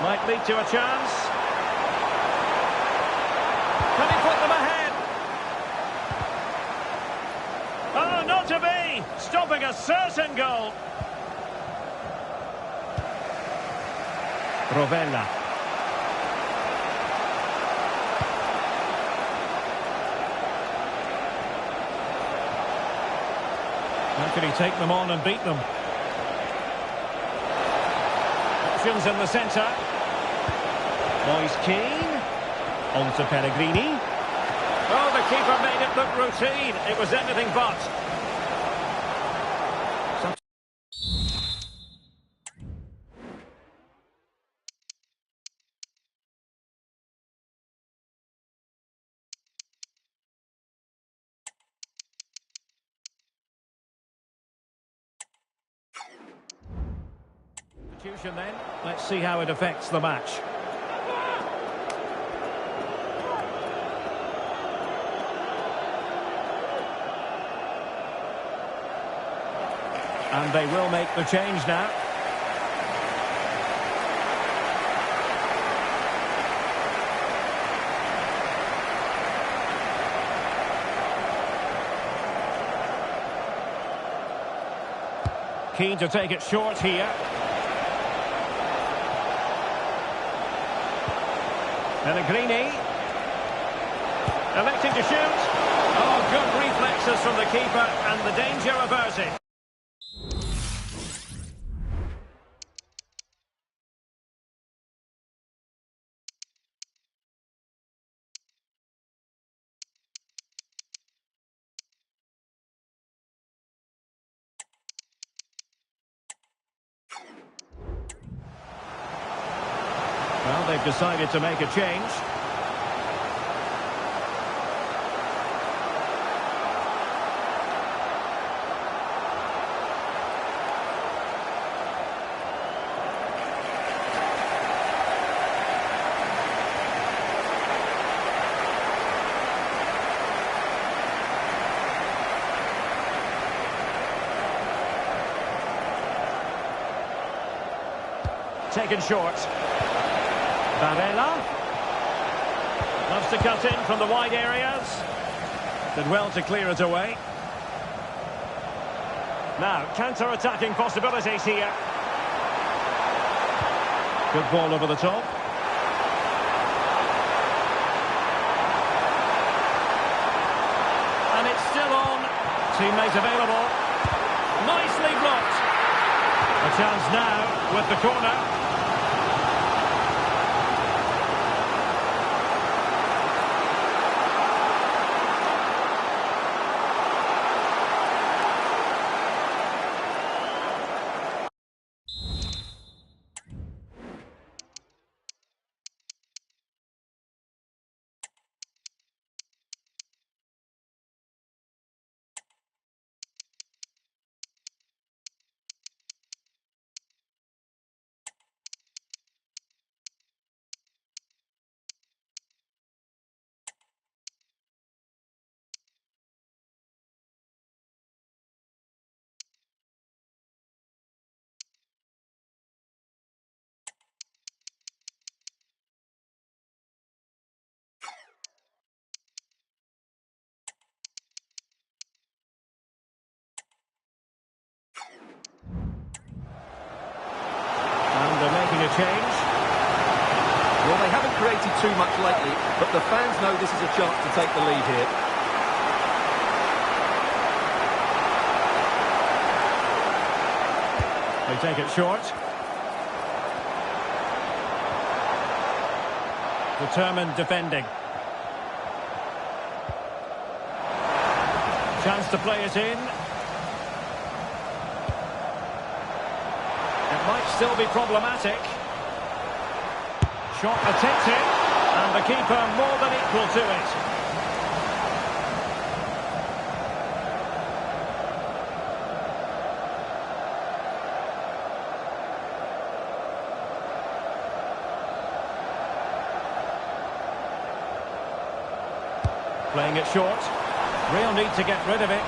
Might lead to a chance. Can he put them ahead? Oh, not to be! Stopping a certain goal. Rovella. How can he take them on and beat them? Options in the centre. Moise Keane. On to Pellegrini. Oh, the keeper made it look routine. It was anything but. Substitution then. Let's see how it affects the match. And they will make the change now. Keen to take it short here. Pellegrini. Electing to shoot. Oh, good reflexes from the keeper and the danger averted. Well, they've decided to make a change. Taken short. Barella. Loves to cut in from the wide areas. Did well to clear it away. Now, counter-attacking possibilities here. Good ball over the top. And it's still on. Teammate available. Nicely blocked. A chance now with the corner. And they're making a change. Well, they haven't created too much lately, but the fans know this is a chance to take the lead here. They take it short. Determined defending. Chance to play it in. It might still be problematic. Shot attempted, and the keeper more than equal to it. Playing it short. Real need to get rid of it.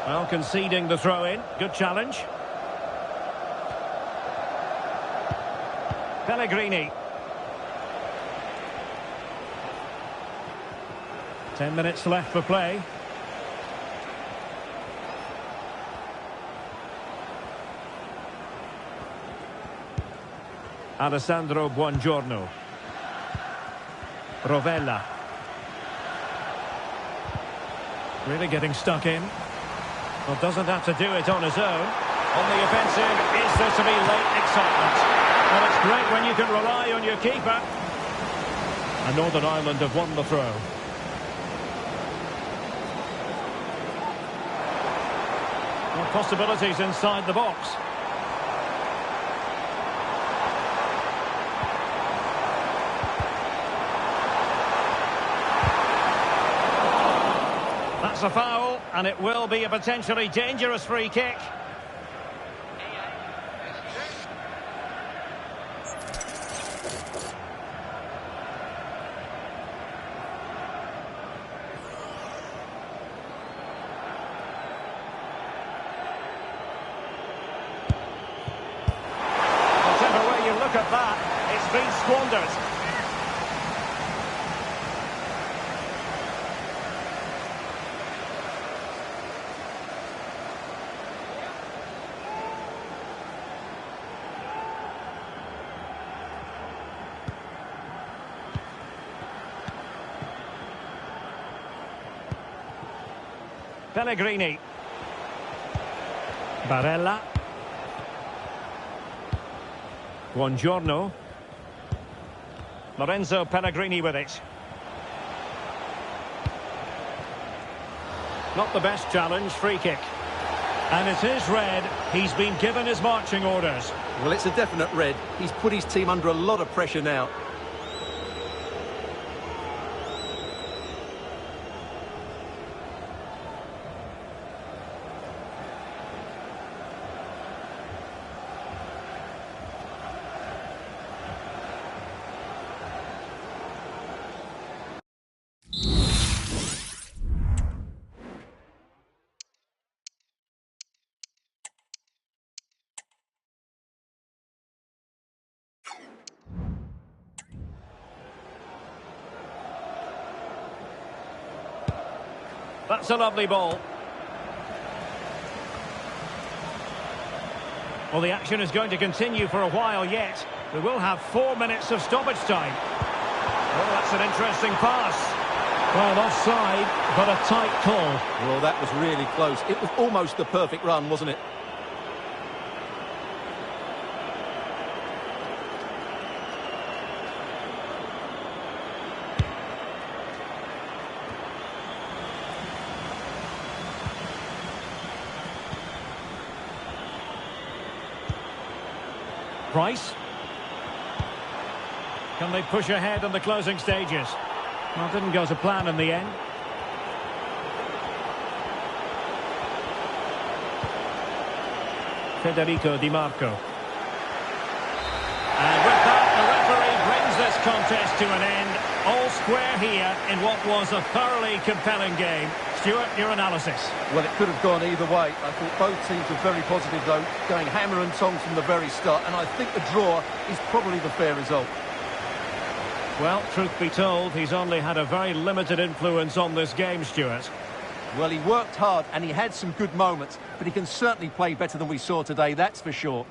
Well, conceding the throw-in. Good challenge. Pellegrini. 10 minutes left for play. Alessandro Buongiorno. Rovella. Really getting stuck in. Well, doesn't have to do it on his own. On the offensive, is there to be late excitement? Well, it's great when you can rely on your keeper. And Northern Ireland have won the throw. Well, possibilities inside the box. That's a foul, and it will be a potentially dangerous free kick. Whichever way you look at that, it's been squandered. Pellegrini. Barella. Buongiorno. Lorenzo Pellegrini with it. Not the best challenge, free kick. And it is red. He's been given his marching orders. Well, it's a definite red. He's put his team under a lot of pressure now. That's a lovely ball. Well, the action is going to continue for a while yet. We will have 4 minutes of stoppage time. Oh, that's an interesting pass. Well, offside, but a tight call. Well, that was really close. It was almost the perfect run, wasn't it? Price. Can they push ahead in the closing stages? Well, it didn't go to plan in the end. Federico Di Marco. And with that, the referee brings this contest to an end. All square here in what was a thoroughly compelling game. Stuart, your analysis. Well, it could have gone either way. I thought both teams were very positive, though, going hammer and tongs from the very start, and I think the draw is probably the fair result. Well, truth be told, he's only had a very limited influence on this game, Stuart. Well, he worked hard and he had some good moments, but he can certainly play better than we saw today, that's for sure.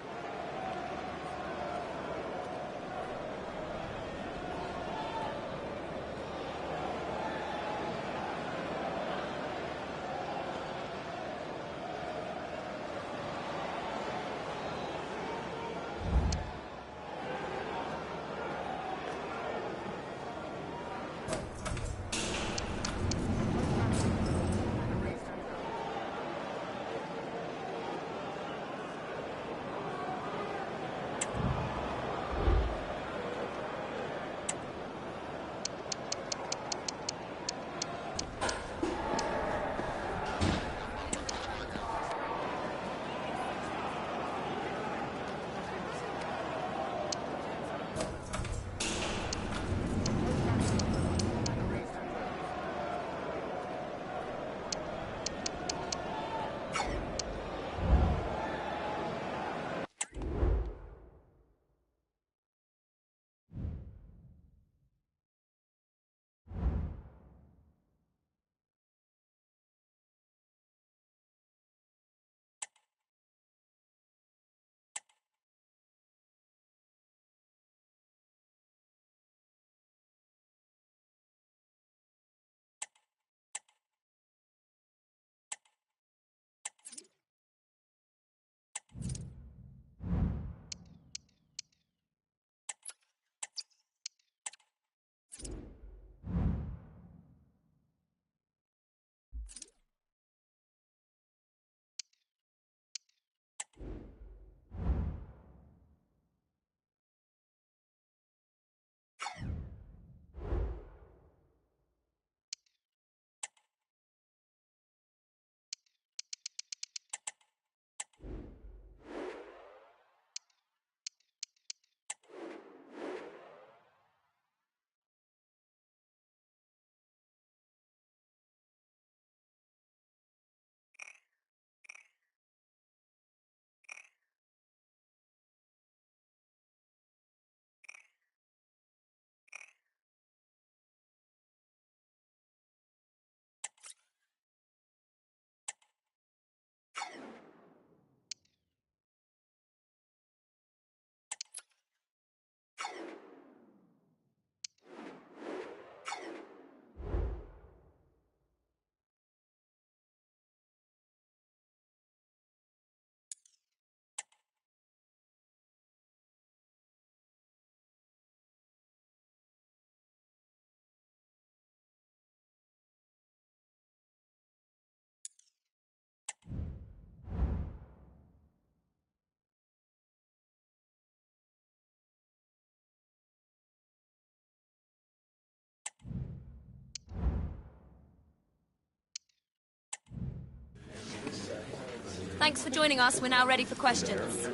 Thanks for joining us. We're now ready for questions.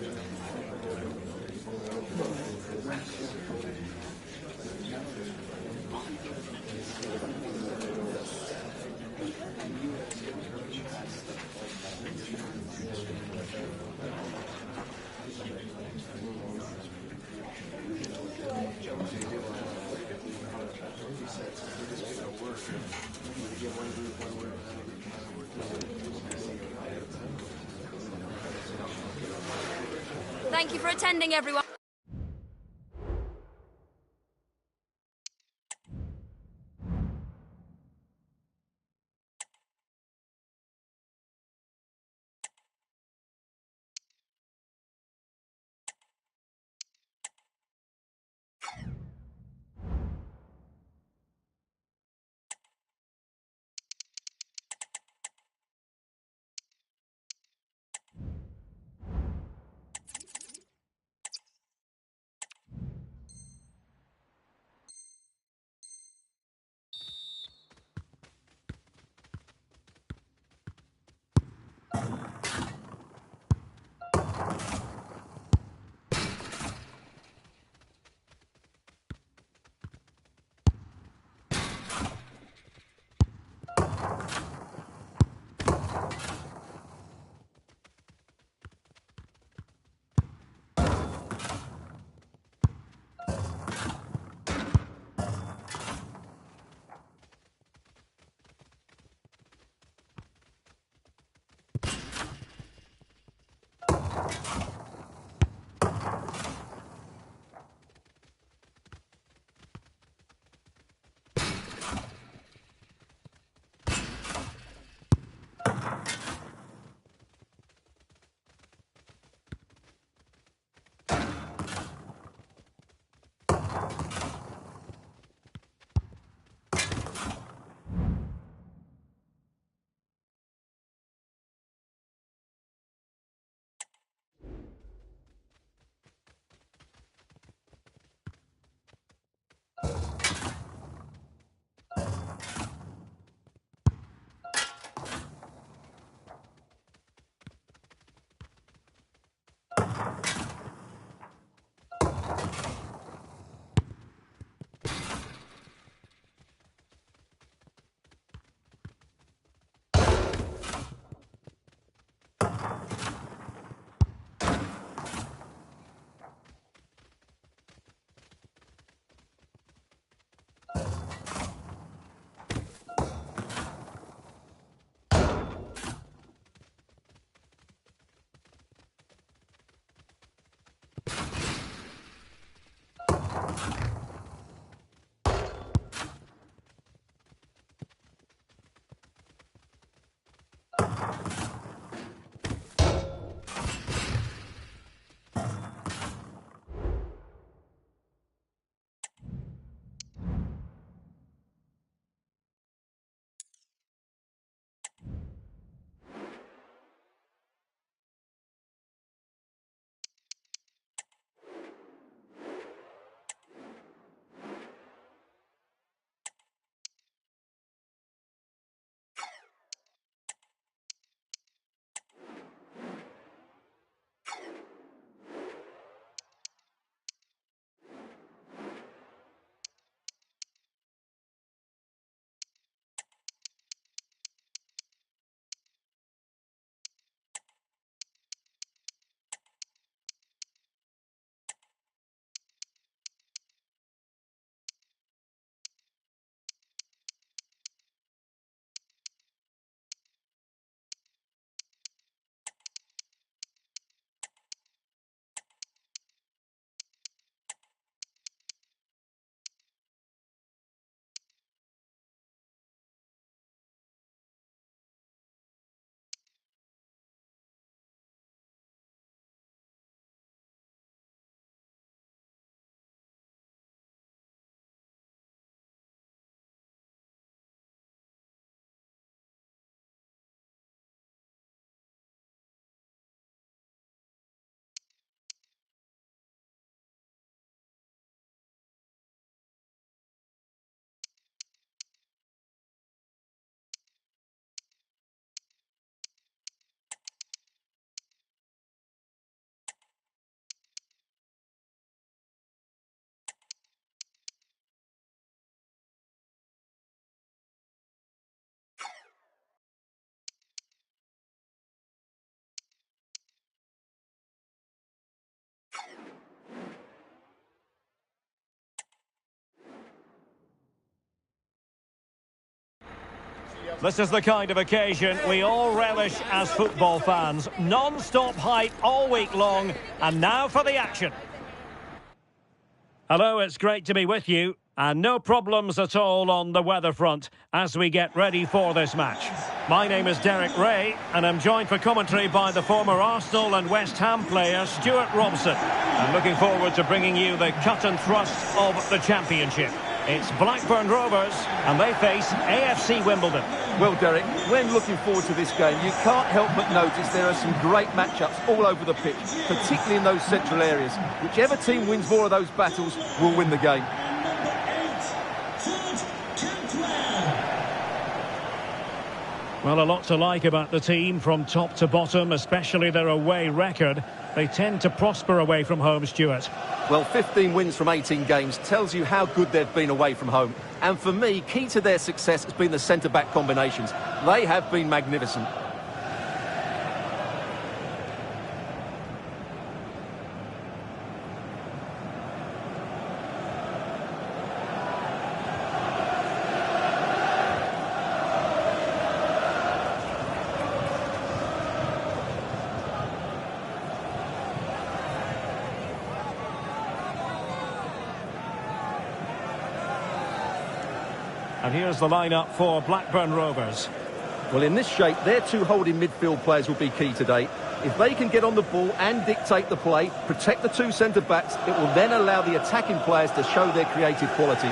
Thank you for attending, everyone. This is the kind of occasion we all relish as football fans. Non-stop hype all week long, and now for the action. Hello, it's great to be with you, and no problems at all on the weather front as we get ready for this match. My name is Derek Ray, and I'm joined for commentary by the former Arsenal and West Ham player Stuart Robson. I'm looking forward to bringing you the cut and thrust of the Championship. It's Blackburn Rovers, and they face AFC Wimbledon. Well, Derek, when looking forward to this game, you can't help but notice there are some great matchups all over the pitch, particularly in those central areas. Whichever team wins more of those battles will win the game. Well, a lot to like about the team from top to bottom, especially their away record. They tend to prosper away from home, Stuart. Well, 15 wins from 18 games tells you how good they've been away from home. And for me, key to their success has been the centre-back combinations. They have been magnificent. And here's the lineup for Blackburn Rovers. Well, in this shape, their two holding midfield players will be key today. If they can get on the ball and dictate the play, protect the two centre-backs, it will then allow the attacking players to show their creative quality.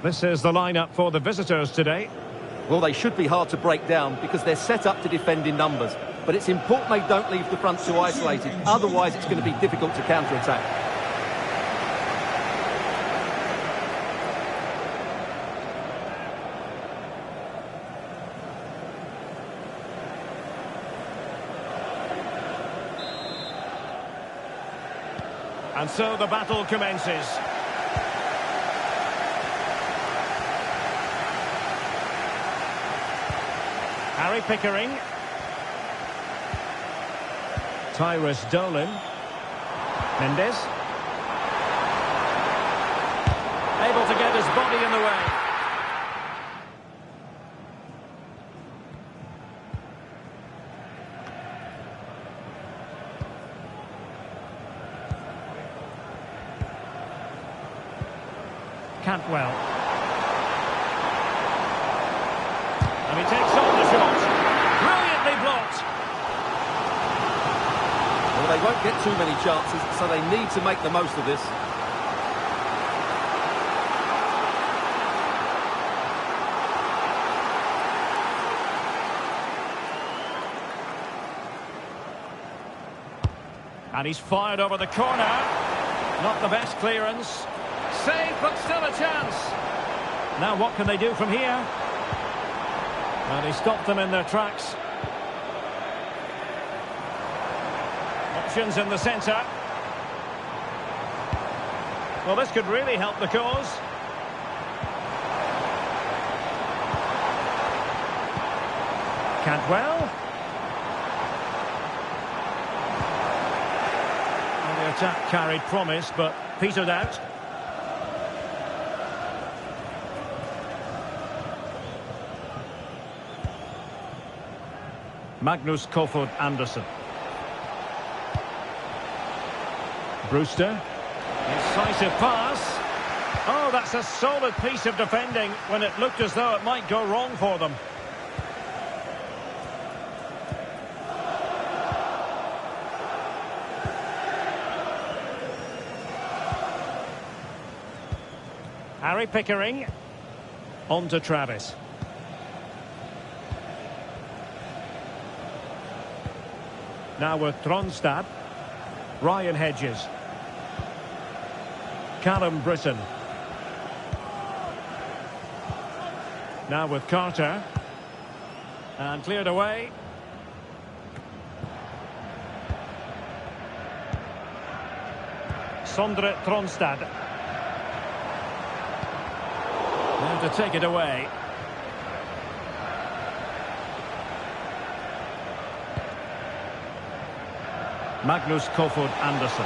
This is the lineup for the visitors today. Well, they should be hard to break down because they're set up to defend in numbers. But it's important they don't leave the front too isolated. Otherwise, it's going to be difficult to counter-attack. And so the battle commences. Harry Pickering. Tyrus Dolan. Mendes. Able to get his body in the way. Cantwell. And he takes on the shot. Brilliantly blocked. Well, they won't get too many chances, so they need to make the most of this. And he's fired over the corner. Not the best clearance. Save, but still a chance. Now what can they do from here? And he stopped them in their tracks. Options in the centre. Well, this could really help the cause. Cantwell. Well, the attack carried promise, but petered out. Magnus Kofod Andersen. Brewster. Incisive pass. Oh, that's a solid piece of defending when it looked as though it might go wrong for them. Harry Pickering. On to Travis. Now with Tronstad. Ryan Hedges. Callum Britton. Now with Carter. And cleared away. Sondre Tronstad. Now to take it away. Magnus Kofod Andersen.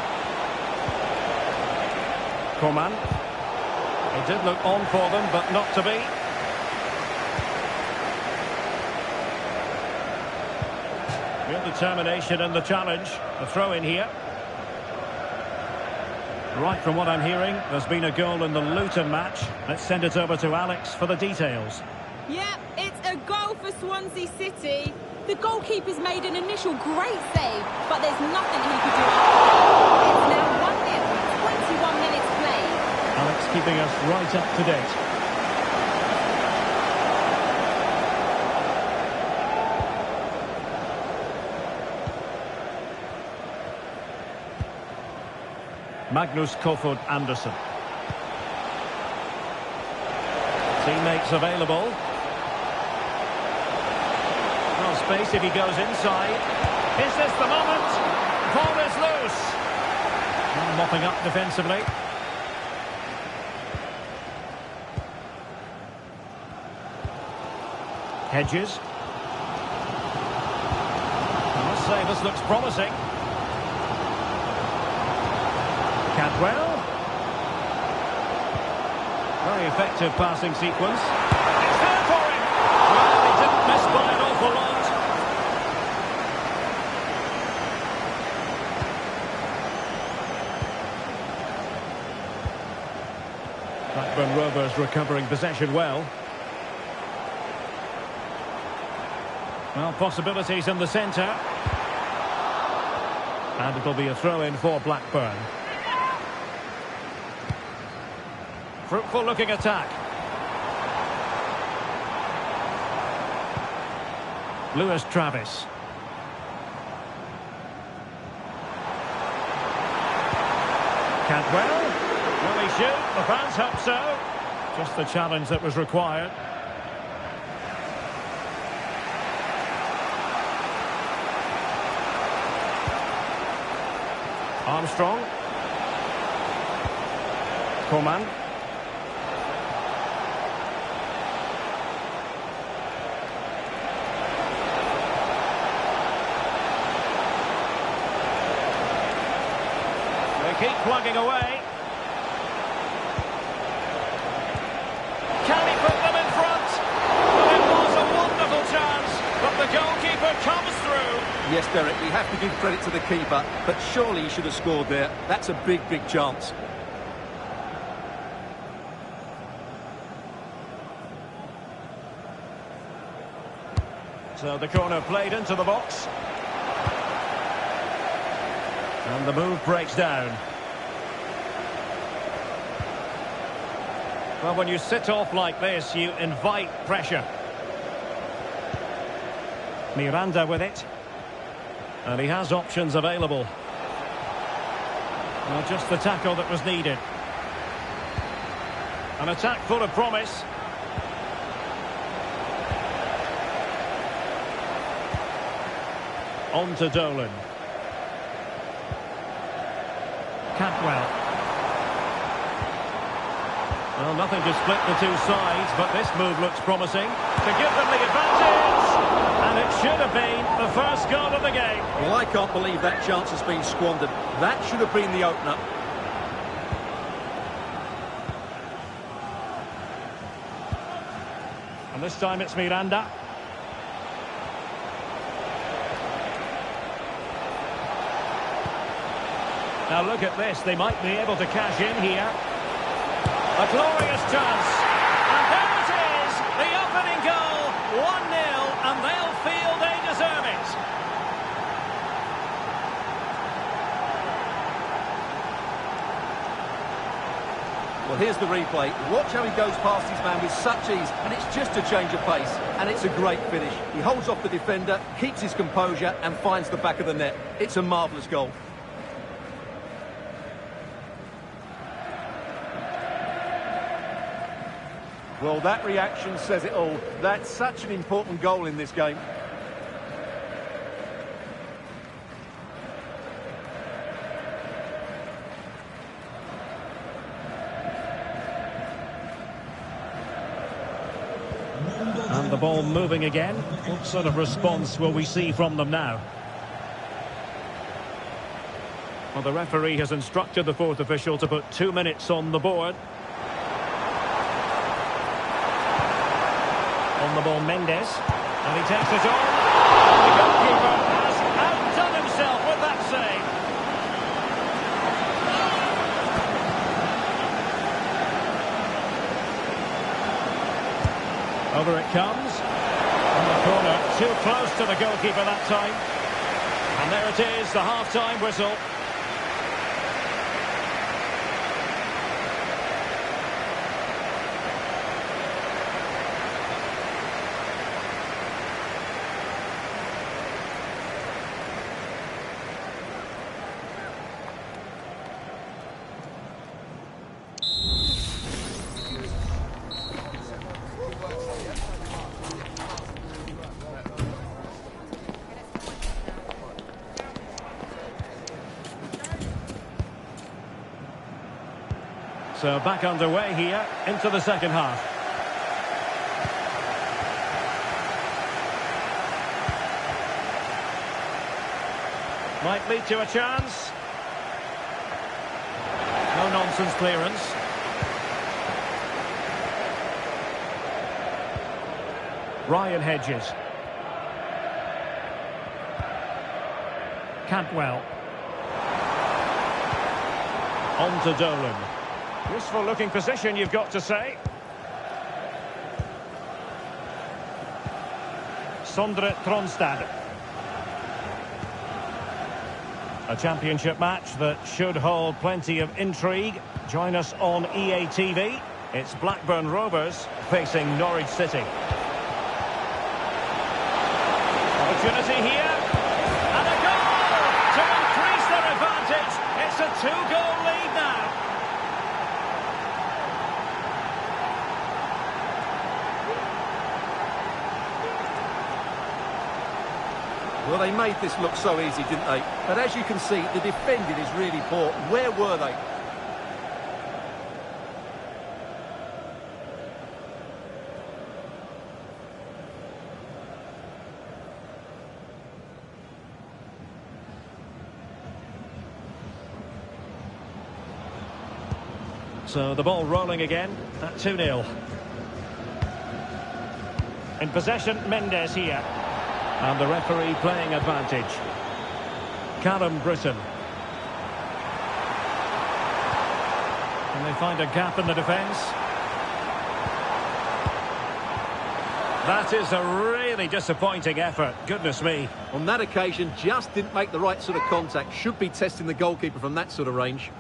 Coman. It did look on for them, but not to be. Real determination in the challenge. The throw in here. Right, from what I'm hearing, there's been a goal in the Luton match. Let's send it over to Alex for the details. Yeah, it's a goal for Swansea City. The goalkeeper's made an initial great save, but there's nothing he could do after. It's now 1-0, 21 minutes played. Alex keeping us right up to date. Magnus Kofod Andersen. Teammates available. Well, space if he goes inside. Is this the moment? Ball is loose. And mopping up defensively. Hedges. I must say this looks promising. Cantwell. Very effective passing sequence. It's there for him. Well, he didn't miss by an awful lot. Blackburn Rovers recovering possession well. Well, possibilities in the centre. And it'll be a throw-in for Blackburn. Fruitful looking attack. Lewis Travis. Cantwell. Will he shoot? The fans hope so. Just the challenge that was required. Armstrong. Coman. Keep plugging away. Can he put them in front? It was a wonderful chance, but the goalkeeper comes through. Yes, Derek, we have to give credit to the keeper, but surely he should have scored there. That's a big, big chance. So the corner played into the box. And the move breaks down. Well, when you sit off like this, you invite pressure. Miranda with it. And he has options available. Well, just the tackle that was needed. An attack full of promise. On to Dolan. Cantwell. Well, nothing to split the two sides, but this move looks promising to give them the advantage. And it should have been the first goal of the game. Well, I can't believe that chance has been squandered. That should have been the opener. And this time it's Miranda. Now look at this, they might be able to cash in here. A glorious chance. And there it is, the opening goal, 1-0, and they'll feel they deserve it. Well, here's the replay. Watch how he goes past his man with such ease, and it's just a change of pace. And it's a great finish. He holds off the defender, keeps his composure, and finds the back of the net. It's a marvellous goal. Well, that reaction says it all. That's such an important goal in this game. And the ball moving again. What sort of response will we see from them now? Well, the referee has instructed the fourth official to put 2 minutes on the board. On the ball, Mendes. And he takes it on. And the goalkeeper has outdone himself with that save. Over it comes. On the corner, too close to the goalkeeper that time. And there it is, the half-time whistle. So back underway here into the second half. Might lead to a chance. No nonsense clearance. Ryan Hedges. Cantwell. On to Dolan. Useful looking position, you've got to say. Sondre Tronstad. A championship match that should hold plenty of intrigue. Join us on EA TV. It's Blackburn Rovers facing Norwich City. Opportunity here. And a goal to increase their advantage. It's a two-goal lead now. Well, they made this look so easy, didn't they? But as you can see, the defending is really poor. Where were they? So the ball rolling again at 2-0. In possession, Mendes here. And the referee playing advantage. Callum Britton. And they find a gap in the defence. That is a really disappointing effort. Goodness me. On that occasion, just didn't make the right sort of contact. Should be testing the goalkeeper from that sort of range.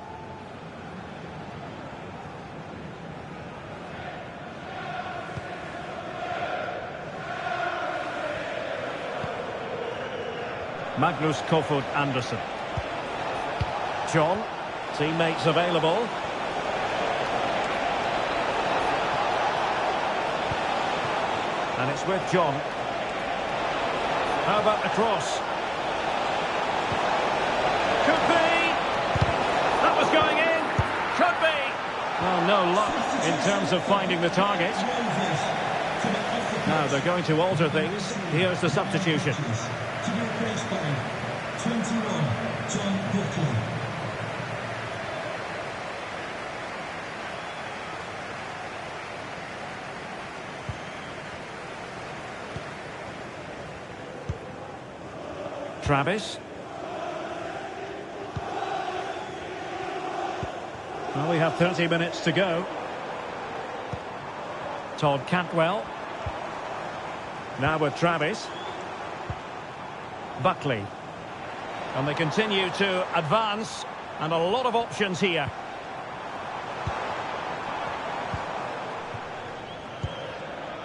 Magnus Kofod Andersen. John, teammates available. And it's with John. How about the cross? Could be! That was going in! Could be! Well, no luck in terms of finding the target. Now they're going to alter things. Here's the substitution. To be replaced by 21, John Buckley. Travis. Well, we have 30 minutes to go. Todd Cantwell. Now with Travis. Buckley. And they continue to advance, and a lot of options here.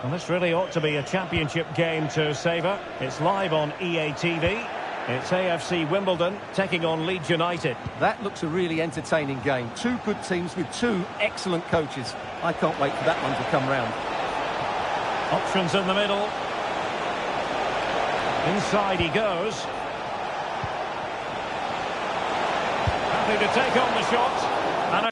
And this really ought to be a championship game to savour. It's live on EA TV. It's AFC Wimbledon taking on Leeds United. That looks a really entertaining game. Two good teams with two excellent coaches. I can't wait for that one to come round. Options in the middle. Inside he goes. Happy to take on the shot. And a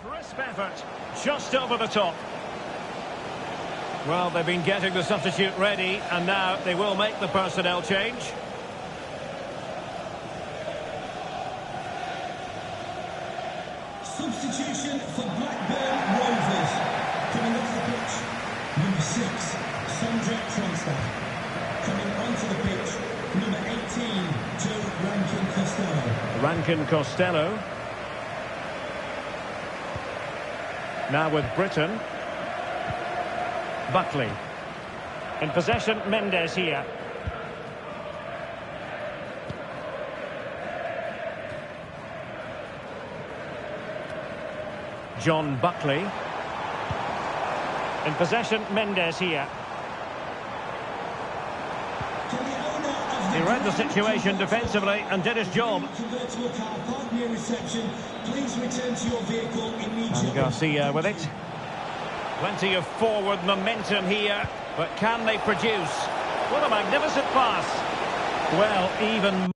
Crisp effort, just over the top. Well, they've been getting the substitute ready, and now they will make the personnel change. Substitution for Blackburn Rovers. Coming off the pitch, number 6, Sondre Transtad. Coming onto the pitch, number 18, Joe Rankin Costello. Rankin Costello. Now with Britain. Buckley. In possession, Mendes here. John Buckley. In possession, Mendes here. He read the situation defensively and did his job. And Garcia with it. Plenty of forward momentum here, but can they produce? What a magnificent pass. Well, even...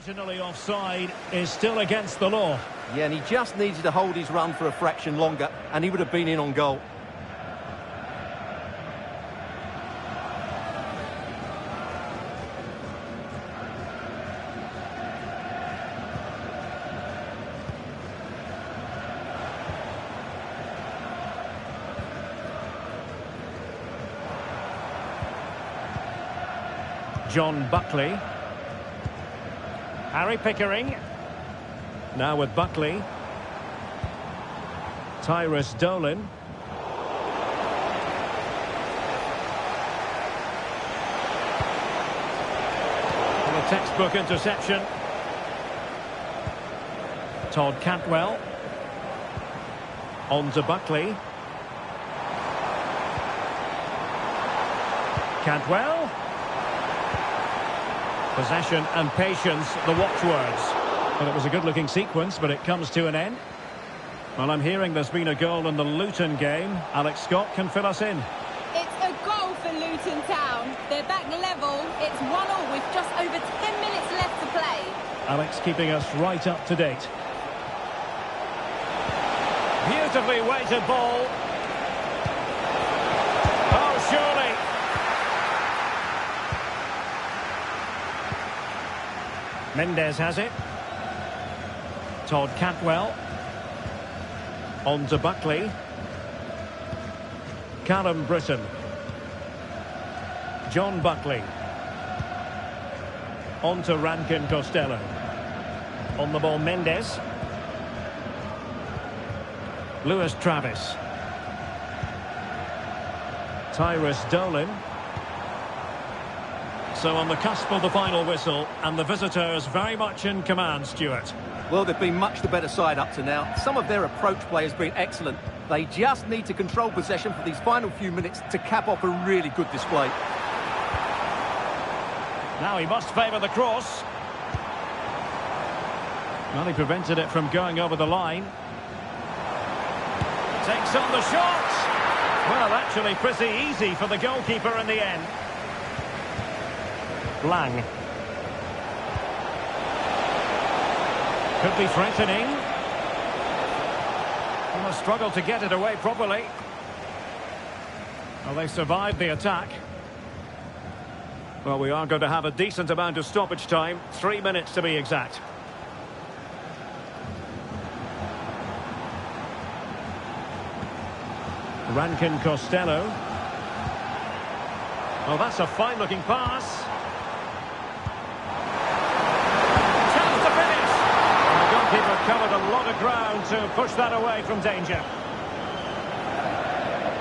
Marginally offside is still against the law. Yeah, and he just needed to hold his run for a fraction longer, and he would have been in on goal. John Buckley. Harry Pickering. Now with Buckley. Tyrus Dolan. And a textbook interception. Todd Cantwell. On to Buckley. Cantwell. Possession and patience, the watchwords. Well, it was a good-looking sequence, but it comes to an end. Well, I'm hearing there's been a goal in the Luton game. Alex Scott can fill us in. It's a goal for Luton Town. They're back level. It's 1-1 with just over 10 minutes left to play. Alex keeping us right up to date. Beautifully weighted ball. Oh, surely. Mendes has it. Todd Cantwell. On to Buckley. Callum Britton. John Buckley. On to Rankin Costello. On the ball, Mendes. Lewis Travis. Tyrus Dolan. So on the cusp of the final whistle, and the visitors very much in command, Stuart. Well, they've been much the better side up to now. Some of their approach play has been excellent. They just need to control possession for these final few minutes to cap off a really good display. Now he must favour the cross. Well, he prevented it from going over the line. Takes on the shot. Well, actually pretty easy for the goalkeeper in the end. Lang. Could be threatening. Well, a struggle to get it away properly. Well, they survived the attack. Well, we are going to have a decent amount of stoppage time. 3 minutes to be exact. Rankin Costello. Oh, that's a fine-looking pass. Keeper covered a lot of ground to push that away from danger.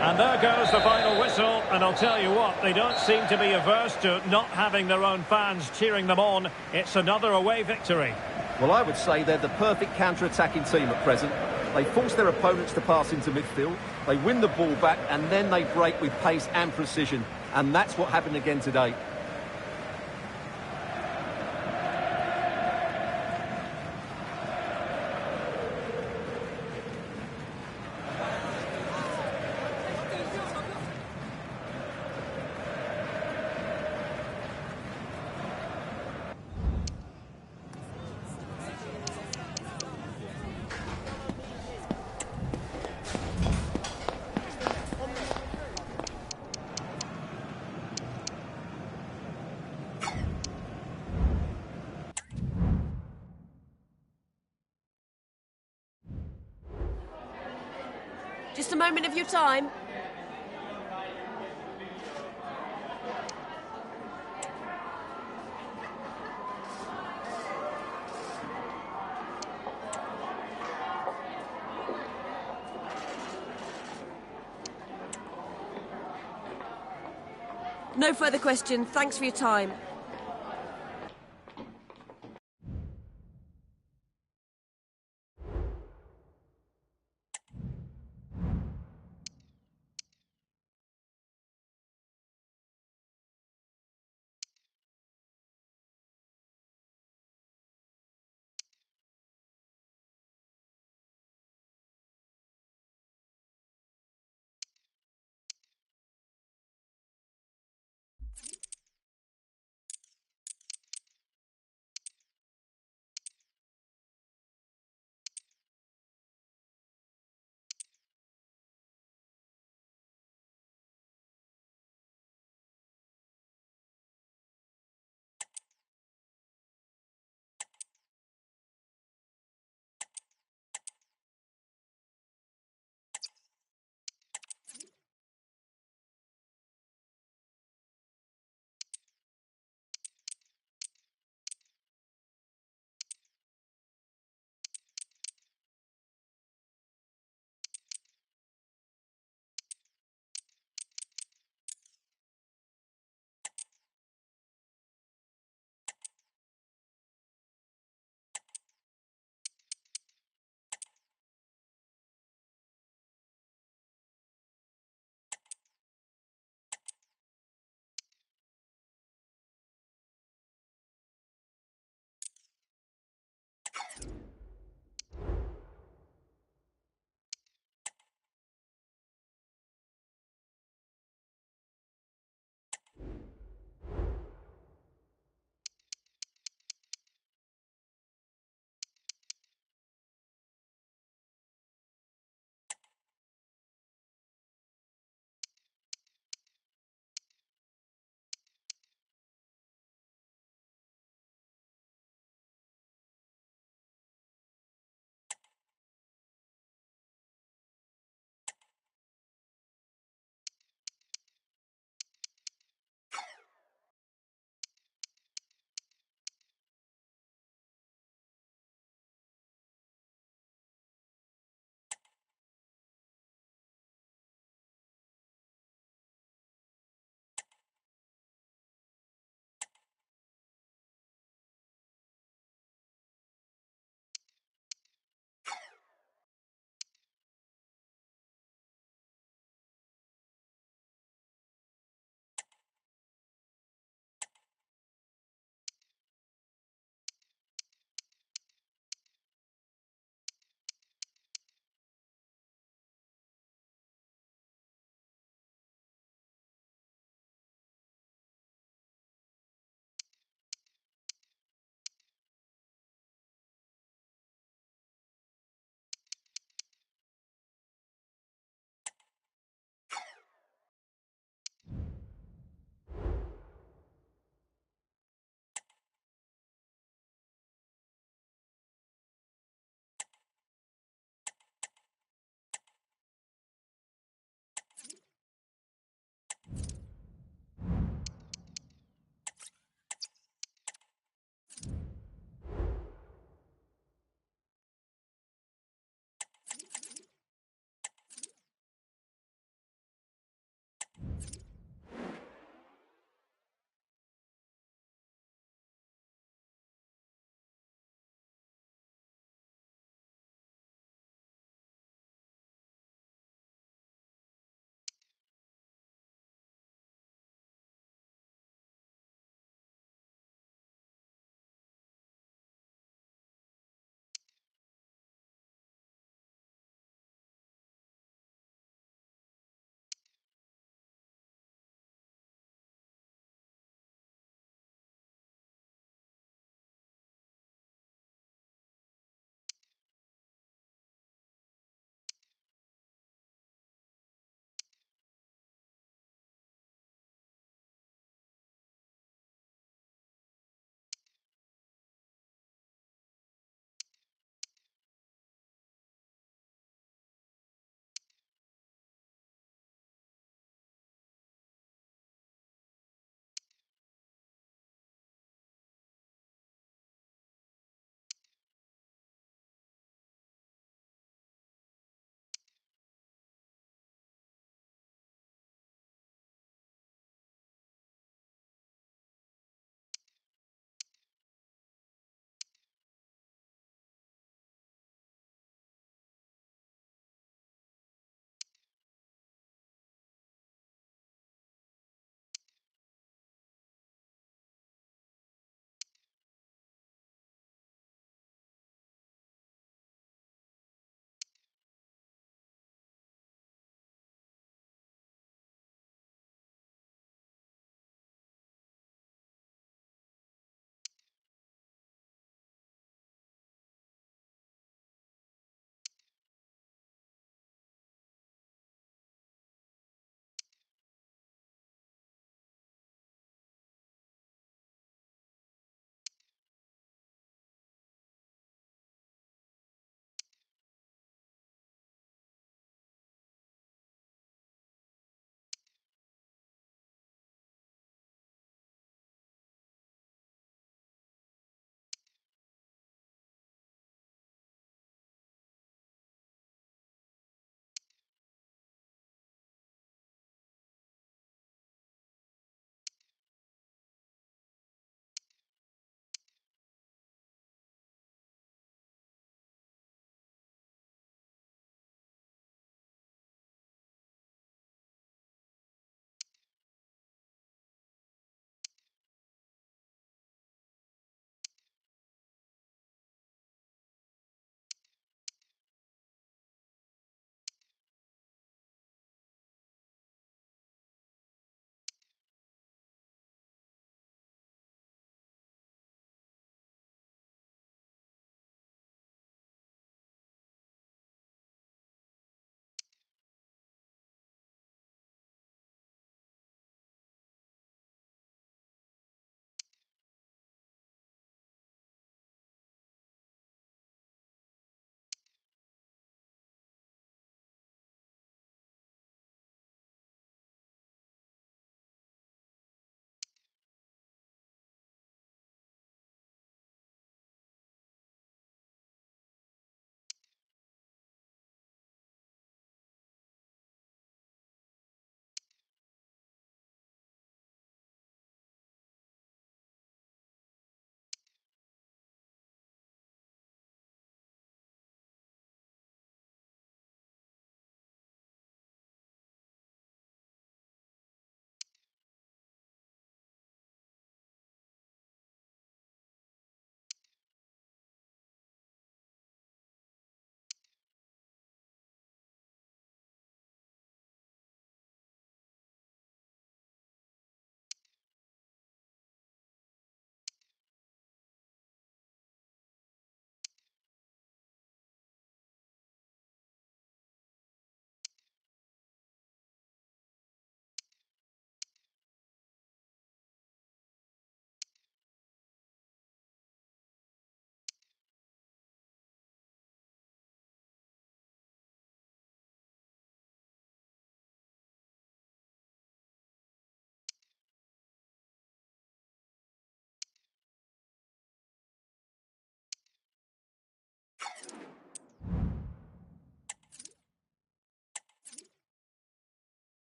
And there goes the final whistle, and I'll tell you what, they don't seem to be averse to not having their own fans cheering them on. It's another away victory. Well, I would say they're the perfect counter-attacking team at present. They force their opponents to pass into midfield, they win the ball back, and then they break with pace and precision. And that's what happened again today. Just a moment of your time. No further questions. Thanks for your time.